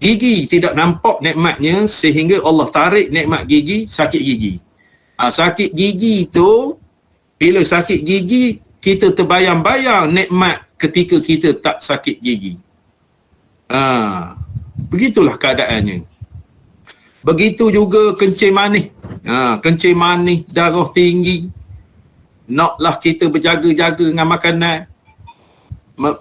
Gigi tidak nampak nikmatnya sehingga Allah tarik nikmat gigi, sakit gigi. Sakit gigi itu, bila sakit gigi, kita terbayang-bayang nikmat ketika kita tak sakit gigi. Begitulah keadaannya. Begitu juga kencing manis. Kencing manis, darah tinggi. Naklah kita berjaga-jaga dengan makanan.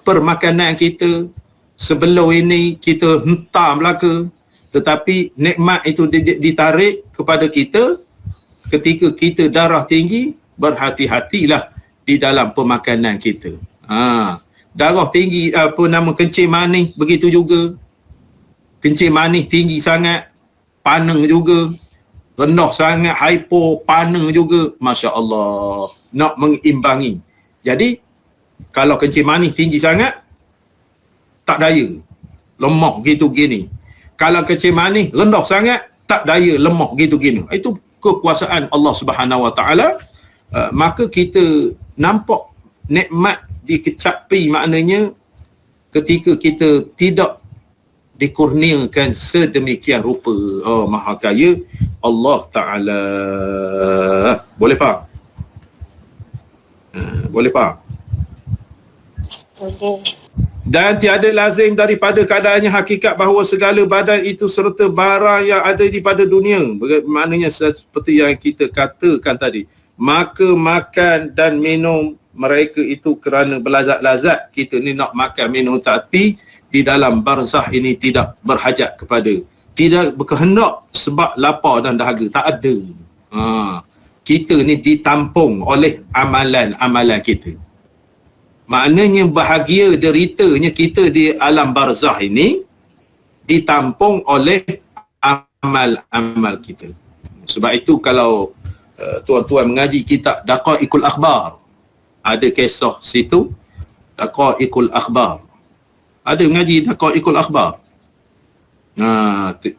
Permakanan kita. Sebelum ini kita hentam belaka. Tetapi nikmat itu ditarik kepada kita ketika kita darah tinggi. Berhati-hatilah di dalam pemakanan kita. Darah tinggi, kencing manis, begitu juga. Kencing manis tinggi sangat, pana juga. Rendah sangat, hypo, pana juga. Masya Allah, nak mengimbangi. Jadi kalau kencing manis tinggi sangat, tak daya, lemah gitu gini. Kalau kencing manis rendah sangat, tak daya, lemah gitu gini. Itu kekuasaan Allah Subhanahu wa taala. Maka kita nampak nikmat dikecapi, maknanya ketika kita tidak dikurniakan sedemikian rupa. Maha kaya Allah Ta'ala. Boleh faham? Boleh faham? Okey. Dan tiada lazim daripada keadaannya hakikat bahawa segala badan itu serta barang yang ada di pada dunia. Maknanya seperti yang kita katakan tadi. Maka makan dan minum mereka itu kerana berlazat-lazat. Kita ni nak makan minum, tapi di dalam barzah ini tidak berhajat kepada, tidak berkehendak sebab lapar dan dahaga. Tak ada. Kita ni ditampung oleh amalan-amalan kita. Maknanya bahagia deritanya kita di alam barzah ini ditampung oleh amal-amal kita. Sebab itu kalau tuan-tuan mengaji kitab Daqaiqul Akhbar, ada kisah situ Daqaiqul Akhbar. Ada mengaji Daqaiqul Akhbar.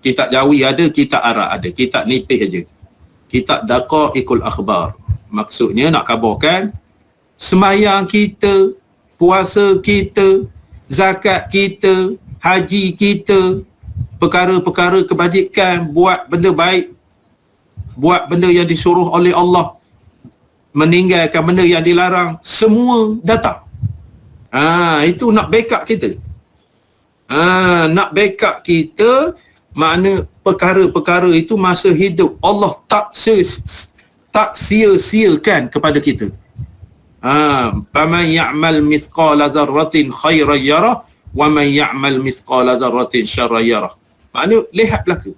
Kitab Jawi ada, kitab Arab ada, kitab nipis aja. Kitab Daqaiqul Akhbar. Maksudnya nak kabarkan sembahyang kita, puasa kita, zakat kita, haji kita, perkara-perkara kebajikan, buat benda baik, buat benda yang disuruh oleh Allah, meninggalkan benda yang dilarang, semua datang. Itu nak backup kita. Nak backup kita, makna perkara-perkara itu masa hidup Allah tak sia-siakan kepada kita. Faman ya'mal mithqala dzarratin khairan yarah wa man ya'mal mithqala dzarratin syarran yarah. Maknanya lihat belaka.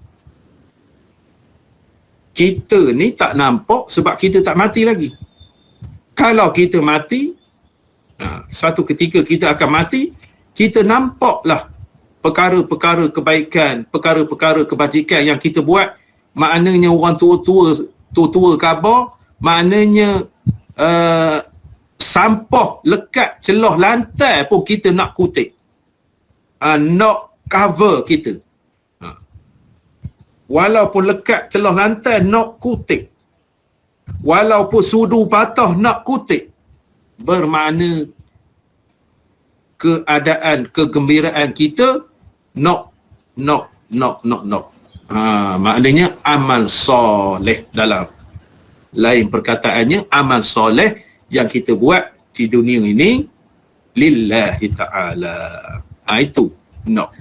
Kita ni tak nampak sebab kita tak mati lagi. Kalau kita mati, satu ketika kita akan mati, kita nampaklah perkara-perkara kebaikan, perkara-perkara kebajikan yang kita buat. Maknanya orang tua-tua khabar, maknanya sampah lekat celah lantai pun kita nak kutip, nak cover kita. Walaupun lekat celah lantai nak kutip, walaupun sudu patah nak kutip, bermakna keadaan kegembiraan kita nak. Maknanya amal soleh, dalam lain perkataannya amal soleh yang kita buat di dunia ini lillahi ta'ala. Itu nak.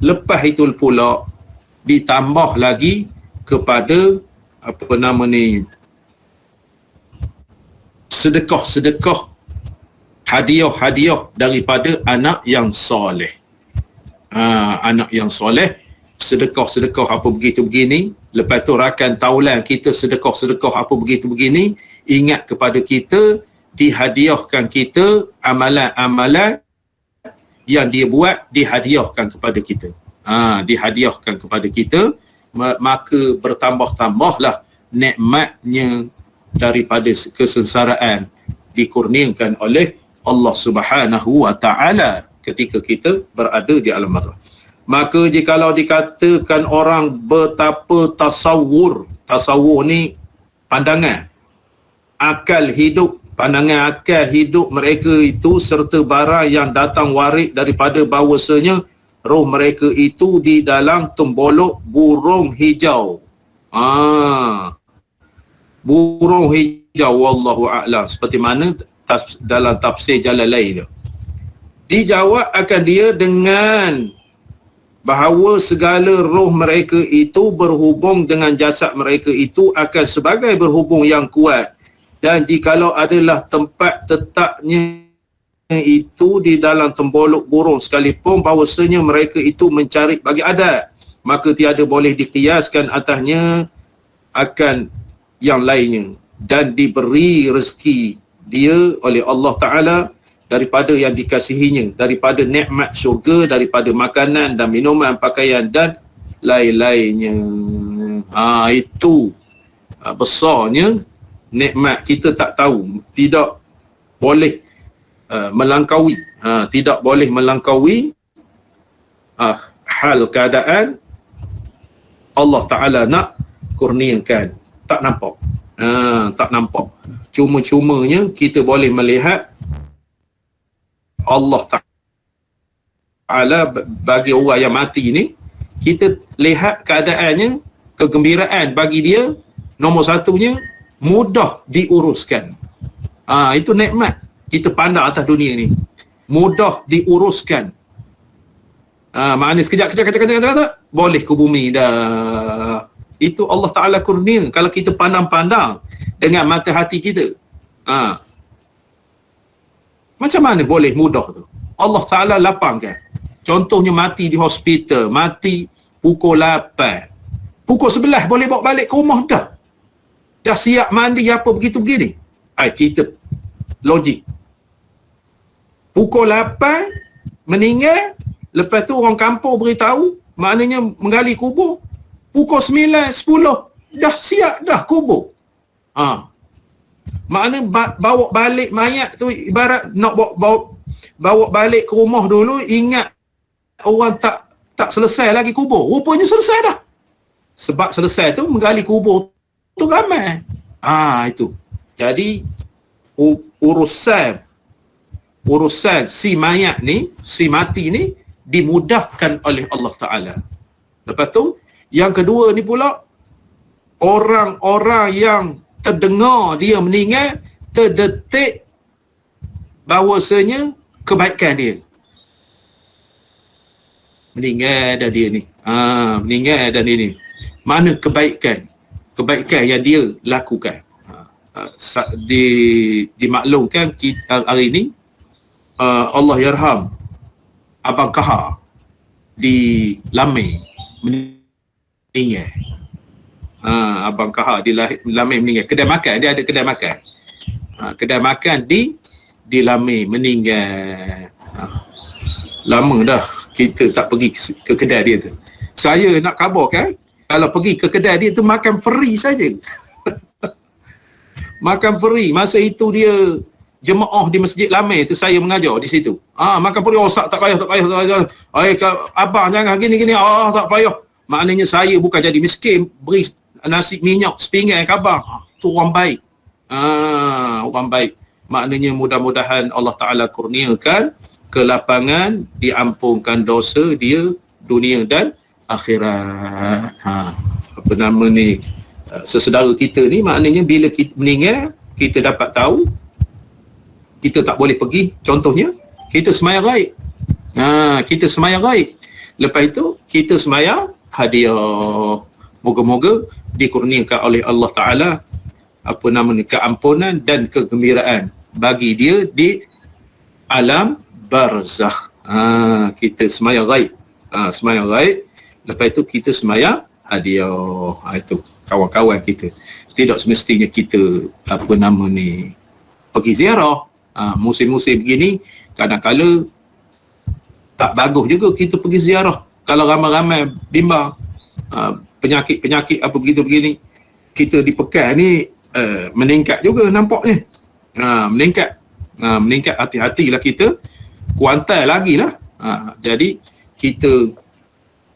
Lepas itu pula ditambah lagi kepada sedekah-sedekah, hadiah-hadiah daripada anak yang soleh. Anak yang soleh, sedekah-sedekah apa begitu begini. Lepas tu rakan taulan kita sedekah-sedekah apa begitu begini. Ingat kepada kita, dihadiahkan kita amalan-amalan yang dia buat, dihadiahkan kepada kita. Dihadiahkan kepada kita, maka bertambah-tambahlah nikmatnya daripada kesengsaraan dikurniakan oleh Allah Subhanahu wa ta'ala ketika kita berada di alam barzakh. Maka jikalau dikatakan orang betapa tasawur ni pandangan akal hidup mereka itu, serta barang yang datang waris daripada bahawasanya roh mereka itu di dalam tembolok burung hijau. Burung hijau, wallahu a'lam, seperti mana dalam tafsir Jalalain. Dijawab akan dia dengan bahawa segala roh mereka itu berhubung dengan jasad mereka itu akan sebagai berhubung yang kuat, dan jikalau adalah tempat tetapnya itu di dalam tembolok burung sekalipun bahawasanya mereka itu mencari bagi adat, maka tiada boleh dikiaskan atasnya akan yang lainnya, dan diberi rezeki dia oleh Allah Ta'ala daripada yang dikasihinya, daripada nikmat syurga, daripada makanan dan minuman, pakaian dan lain-lainnya. Itu besarnya nikmat. Kita tak tahu, tidak boleh melangkaui, tidak boleh melangkaui hal keadaan Allah Ta'ala nak kurniakan. Tak nampak, tak nampak. Cuma-cumanya kita boleh melihat Allah Ta'ala bagi orang yang mati ni, kita lihat keadaannya, kegembiraan bagi dia nombor satunya mudah diuruskan. Itu nikmat kita pandang atas dunia ni, mudah diuruskan. Maknanya sekejap boleh ke bumi dah. Itu Allah Ta'ala kurnia kalau kita pandang-pandang dengan mata hati kita. Macam mana boleh mudah tu? Allah Ta'ala lapangkan. Contohnya mati di hospital, mati pukul 8. Pukul 11 boleh bawa balik ke rumah dah. Dah siap mandi apa begitu begini. Kita logik. Pukul 8 meninggal, lepas tu orang kampung beritahu, maknanya menggali kubur. Pukul 9, 10 dah siap dah kubur. Maknanya bawa balik mayat tu ibarat nak bawa balik ke rumah dulu, ingat orang tak selesai lagi kubur. Rupanya selesai dah. Sebab selesai tu menggali kubur tu ramai. Itu. Jadi urusan si mayat ni, si mati ni dimudahkan oleh Allah Ta'ala. Lepas tu yang kedua ni pula, orang-orang yang terdengar dia meninggal, terdetik bahawasanya kebaikan dia. meninggal dah dia ni. Meninggal dah dia ni. Mana kebaikan yang dia lakukan. Dimaklumkan kita hari ni Allah yarham Abang Kahar di Lamai meninggal. Abang Kahar di Lamai meninggal. Kedai makan, dia ada kedai makan. Kedai makan di Lamai meninggal. Lama dah kita tak pergi ke kedai dia tu. Saya nak kabarkan, kalau pergi ke kedai dia tu makan free saja. Makan free. Masa itu dia jemaah di Masjid Lamai tu, saya mengajar di situ. Makan free. Ustaz tak payah. Abang jangan gini. Tak payah. Maknanya saya bukan jadi miskin, beri nasi minyak sepinggan ke abang. Tu orang baik. Orang baik. Maknanya mudah-mudahan Allah Ta'ala kurniakan kelapangan, diampunkan dosa dia dunia dan akhirat. Apa nama ni, sesedara kita ni, maknanya bila kita meninggal, kita dapat tahu kita tak boleh pergi. Contohnya, kita semayang gaib. Kita semayang gaib. Lepas itu, kita semayang hadiah. Moga-moga dikurniakan oleh Allah Ta'ala apa nama ni, keampunan dan kegembiraan bagi dia di alam barzakh. Kita semayang gaib. Semayang gaib. Lepas itu kita semayang hadiah. Itu kawan-kawan kita. Tidak semestinya kita apa nama ni pergi ziarah. Musim-musim begini kadang-kala tak bagus juga kita pergi ziarah. Kalau ramai-ramai bimbang penyakit-penyakit apa begitu begini, kita di Pekan ni meningkat juga nampaknya. Meningkat, hati-hatilah kita, kuantai lagi lah. Jadi kita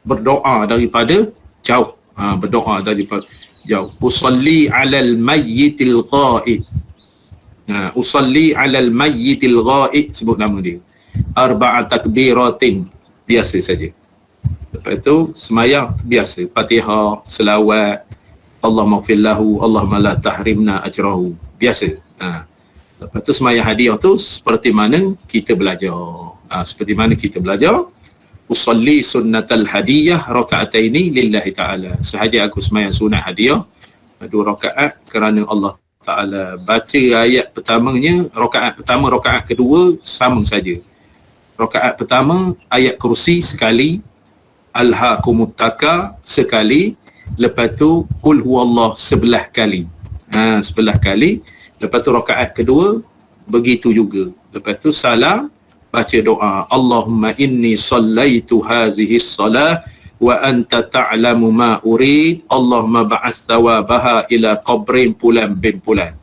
berdoa daripada jauh. Berdoa daripada jauh. Usalli alal mayyitil ghaib. Usalli alal mayyitil ghaib, sebut nama dia. Arba'a takbiratin, biasa saja. Lepas itu semayang biasa, Fatihah, selawat, Allahumma gfir lahu, Allahumma la tahrimna ajrahu, biasa. Lepas tu semayang hadiah tu seperti mana kita belajar. Seperti mana kita belajar. Usalli sunnatal hadiyah raka'ataini lillahi ta'ala. Sahaja aku semayang sunat hadiah 2 rakaat kerana Allah Ta'ala. Baca ayat pertamanya, rakaat pertama, rakaat kedua sama saja. Rakaat pertama ayat kursi sekali, alhaakumut taka sekali, lepas tu qul huwallah 11 kali. 11 kali. Lepas tu rakaat kedua begitu juga. Lepas tu salam, baca doa, Allahumma inni sallaitu hazihi salah wa anta ta'lamu ma urid, Allahumma ba'ath thawabaha ila qabrin pulan bin pulan.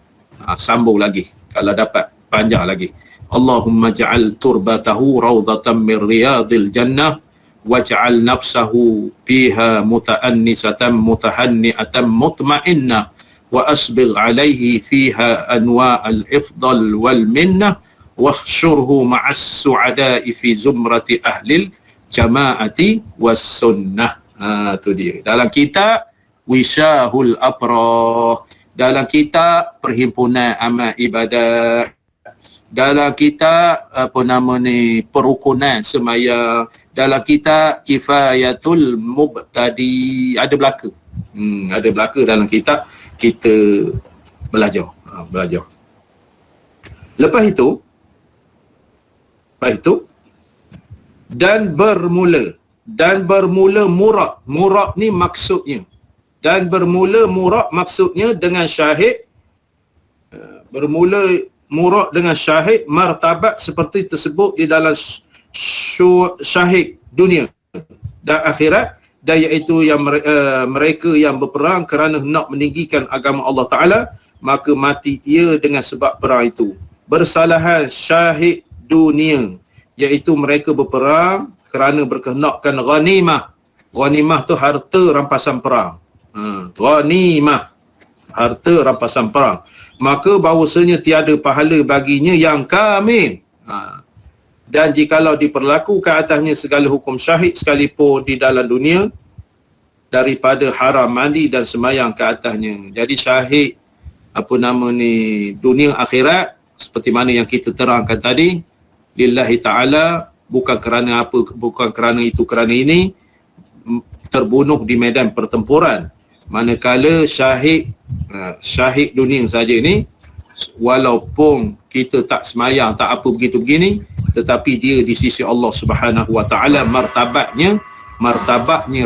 Sambung lagi kalau dapat, panjang lagi. Allahumma ja'al turbatahu rawdatan min riyadil jannah waj'al nafsahu fiha muta'annisatan mutahanni'atan mutma'innah wa asbigh alaihi fiha anwa'al ifdal wal minnah wahsyurhu ma'as su'ada'i fi zumrati ahlil jama'ati was sunnah. Tu dia. Dalam kitab Wishahul Aprah, dalam kitab Perhimpunan Amal Ibadat, dalam kitab apa nama ni Perukunan Semaya, dalam kitab Kifayatul Mubtadi, ada belaka. Ada belaka dalam kitab kita belajar. Lepas itu dan bermula murad ni maksudnya, dan bermula murad maksudnya dengan syahid, bermula murad dengan syahid martabat seperti tersebut di dalam syahid dunia dan akhirat, dan iaitu yang mereka yang berperang kerana nak meninggikan agama Allah Ta'ala, maka mati ia dengan sebab perang itu. Bersalahan syahid dunia, iaitu mereka berperang kerana berkehendakkan ghanimah. Ghanimah tu harta rampasan perang. Ghanimah, harta rampasan perang. Maka bahawasanya tiada pahala baginya yang kamil. Dan jikalau diperlakukan atasnya segala hukum syahid sekalipun di dalam dunia, daripada haram mandi dan semayang ke atasnya. Jadi syahid apa nama ni dunia akhirat, seperti mana yang kita terangkan tadi, lillahi ta'ala, bukan kerana apa, bukan kerana itu, kerana ini, terbunuh di medan pertempuran. Manakala syahid dunia saja ni, walaupun kita tak semayang, tak apa begitu begini, tetapi dia di sisi Allah Subhanahu Wa Taala martabatnya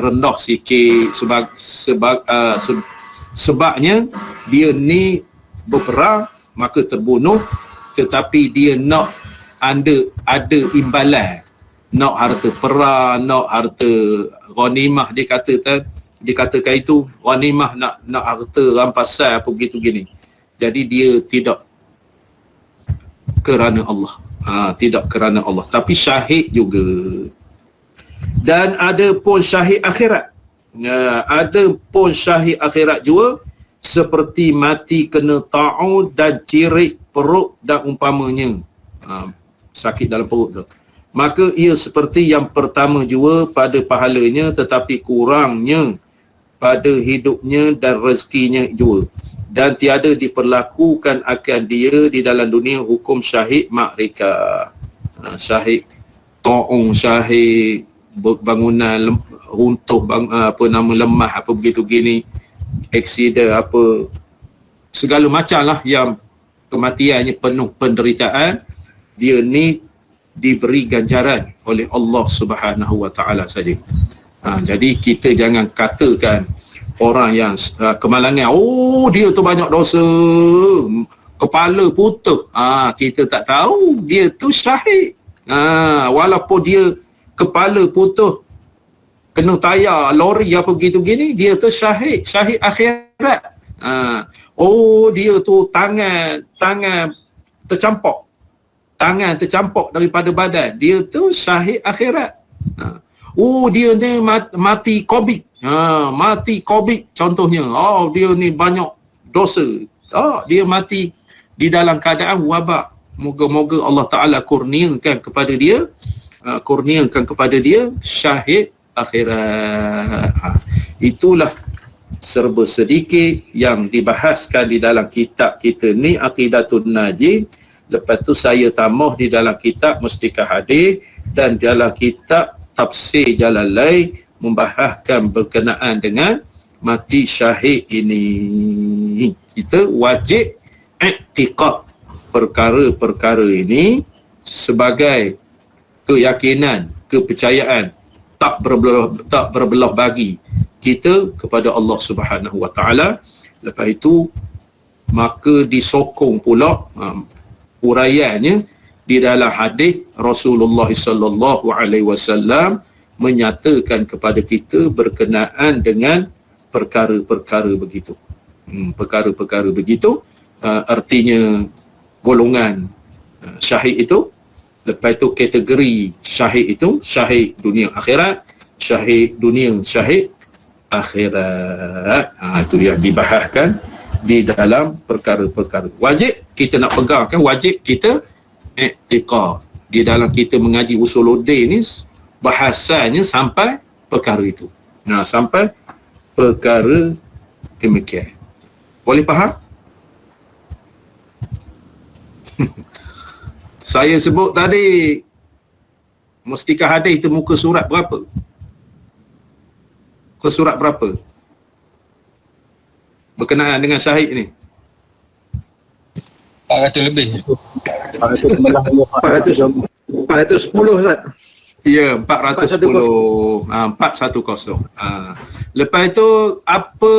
rendah sikit sebabnya dia ni berperang maka terbunuh, tetapi dia nak ada imbalan, nak harta perang, nak harta ghanimah, dikatakan itu ghanimah, nak harta rampasan apa begitu gini. Jadi dia tidak kerana Allah, tidak kerana Allah, tapi syahid juga. Dan ada pun syahid akhirat, ada pun syahid akhirat juga, seperti mati kena ta'ud dan cirit perut dan umpamanya, sakit dalam perut tu. Maka ia seperti yang pertama juga pada pahalanya, tetapi kurangnya pada hidupnya dan rezekinya juga. Dan tiada diperlakukan akan dia di dalam dunia hukum syahid makrikah. Syahid ta'ung, syahid bangunan runtuh, lemah apa begitu gini, aksiden apa, segala macam lah yang kematiannya penuh penderitaan, dia ni diberi ganjaran oleh Allah Subhanahu Wa Taala saja. Jadi kita jangan katakan orang yang kemalangan, oh dia tu banyak dosa, kepala putus, kita tak tahu dia tu syahid. Walaupun dia kepala putus, kena tayar lori apa begitu gini, dia tu syahid akhirat. Oh dia tu tangan tercampur daripada badan, dia tu syahid akhirat. Oh dia ni mati COVID, mati COVID contohnya, oh dia ni banyak dosa, dia mati di dalam keadaan wabak. Moga-moga Allah Ta'ala kurniakan kepada dia syahid akhirat. Itulah serba sedikit yang dibahaskan di dalam kitab kita ni, Aqidatun Najih. Lepas tu saya tambah di dalam kitab Mustikah Hadis dan dalam kitab Tafsir Jalalain membahaskan berkenaan dengan mati syahid ini. Kita wajib i'tiqad perkara-perkara ini sebagai keyakinan, kepercayaan, tak berbelah bagi kita kepada Allah Subhanahu Wa Taala. Lepas itu maka disokong pula uraiannya di dalam hadis Rasulullah sallallahu alaihi wasallam menyatakan kepada kita berkenaan dengan perkara-perkara begitu. Perkara-perkara begitu, artinya golongan syahid itu. Lepas itu kategori syahid itu, syahid dunia akhirat, syahid dunia, syahid akhirat. Itu yang dibahaskan di dalam perkara-perkara. Wajib kita nak pegang kan, wajib kita i'tiqad. Di dalam kita mengaji usuluddin ni bahasanya sampai perkara itu. Sampai perkara demikian. Boleh faham? Saya sebut tadi Mustikah Hadis itu muka surat berapa? Muka surat berapa? Berkenaan dengan syahid ni. 400 lebih. 410 Ustaz. Ya, 410. 410. Lepas itu apa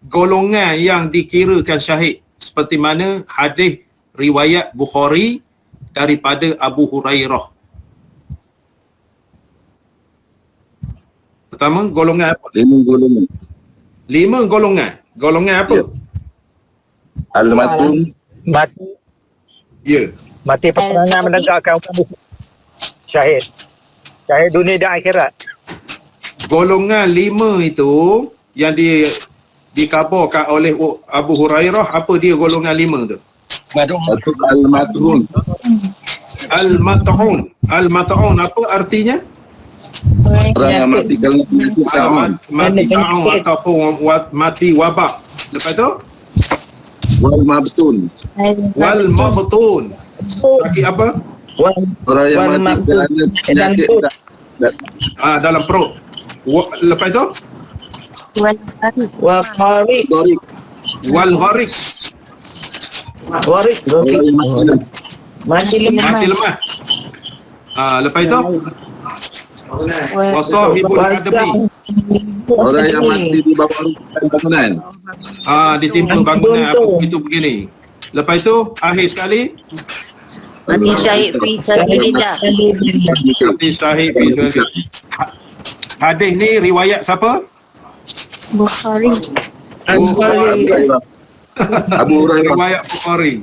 golongan yang dikirakan syahid? Seperti mana hadis riwayat Bukhari daripada Abu Hurairah. Pertama, golongan apa? 5 golongan. 5 golongan. Golongan apa? Ya. Al-Matun. Mati, Ya. mati peperangan menegakkan hukum syahid. Syahid dunia dan akhirat. Golongan 5 itu yang dikabarkan oleh Abu Hurairah, apa dia golongan 5 tu? Al-Matun. Al-Mat'un apa artinya? Orang yang mati kalau Mati ta'un ataupun mati wabak. Lepas tu? Wal Mabtun. Wal mabtun. Sakit apa? Orang yang Wan mati mampu. kerana Dalam penyakit perut. Dalam perut. Lepas tu Wa qarik. Torik. wal gharik, Warik. Orang yang mati lemah. Mati mati lemah. lemah. Lepas tu wa sahibul adami, Orang yang mati di bawah bangunan. ditimpa bangunan apa begitu begini. Lepas tu akhir sekali Mati syahid fi sabilillah. mati syahid fi sabilillah. Hadis ni riwayat siapa? Bukhari. Abu Hurairah. Riwayat Bukhari.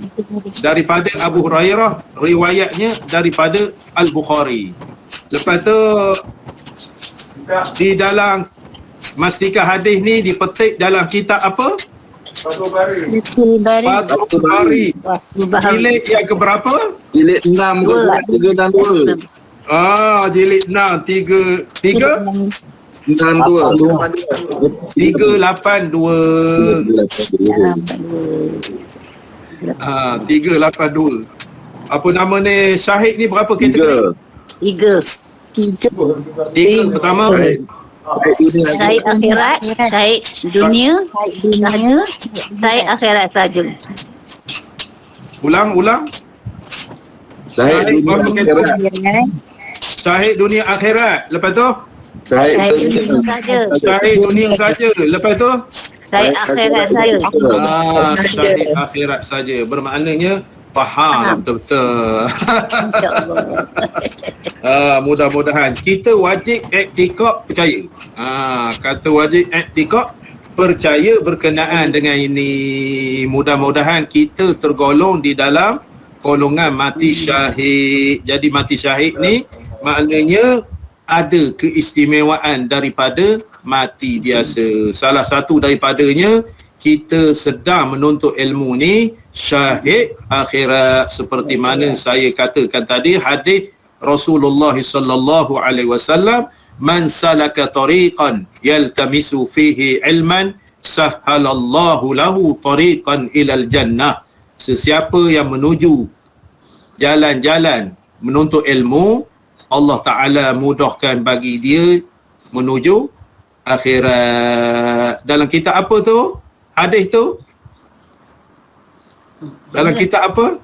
Daripada Abu Hurairah, riwayatnya daripada Al-Bukhari. Lepas tu di dalam mastika hadis ni dipetik dalam kitab apa? Fathul Bari. Fathul Bari. Jilid yang keberapa? Jilid 6 ke 3 dan 2. Jilid 6, 3 62. 382. Apa nama ni syahid ni berapa kategori? 3. 3 pertama. Syahid akhirat, syahid dunia, syahid akhirat saja. Ulang. Syahid berapa dunia kategori? Syahid dunia akhirat. Lepas tu Syahid Syahid dunia dunia. saja. syahid dunia saja. Lepas tu Syahid akhirat saja. syahid akhirat saja. Bermaknanya faham betul-betul. InsyaAllah. Mudah-mudahan kita wajib iktikad percaya. Kata wajib iktikad percaya berkenaan dengan ini. Mudah-mudahan kita tergolong di dalam golongan mati syahid. Jadi mati syahid ni maknanya ada keistimewaan daripada mati biasa. Salah satu daripadanya kita sedang menuntut ilmu ni syahid akhirat, seperti mana saya katakan tadi hadis Rasulullah sallallahu alaihi wasallam, man salaka tariqan yaltamisu fihi ilman sahhalallahu lahu tariqan ilal jannah. Sesiapa yang menuju jalan-jalan menuntut ilmu, Allah Ta'ala mudahkan bagi dia menuju akhirat. Dalam kitab apa tu? Hadis tu? Dalam kitab apa?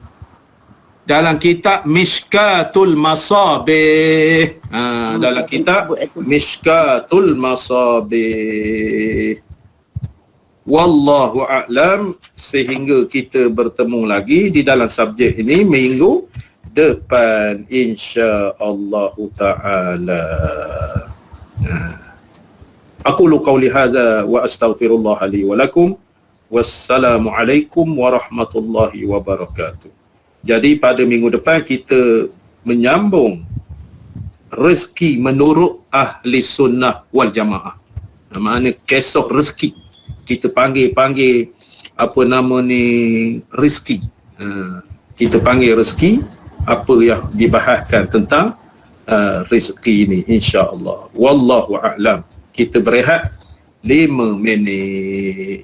Dalam kitab Mishkatul Masabih. Dalam kitab Mishkatul Masabih. Wallahu a'lam. Sehingga kita bertemu lagi di dalam subjek ini minggu depan insya-Allah taala. Aqulu qawli hadza wa astaghfirullah li wa lakum. Wassalamualaikum warahmatullahi wabarakatuh. Jadi pada minggu depan kita menyambung rezeki menurut ahli sunnah wal jamaah. Maknanya kisah rezeki. Kita panggil apa nama ni rezeki. Kita panggil rezeki apa yang dibahaskan tentang rezeki ini insya-Allah. Wallahu a'lam. Kita berehat 5 minit.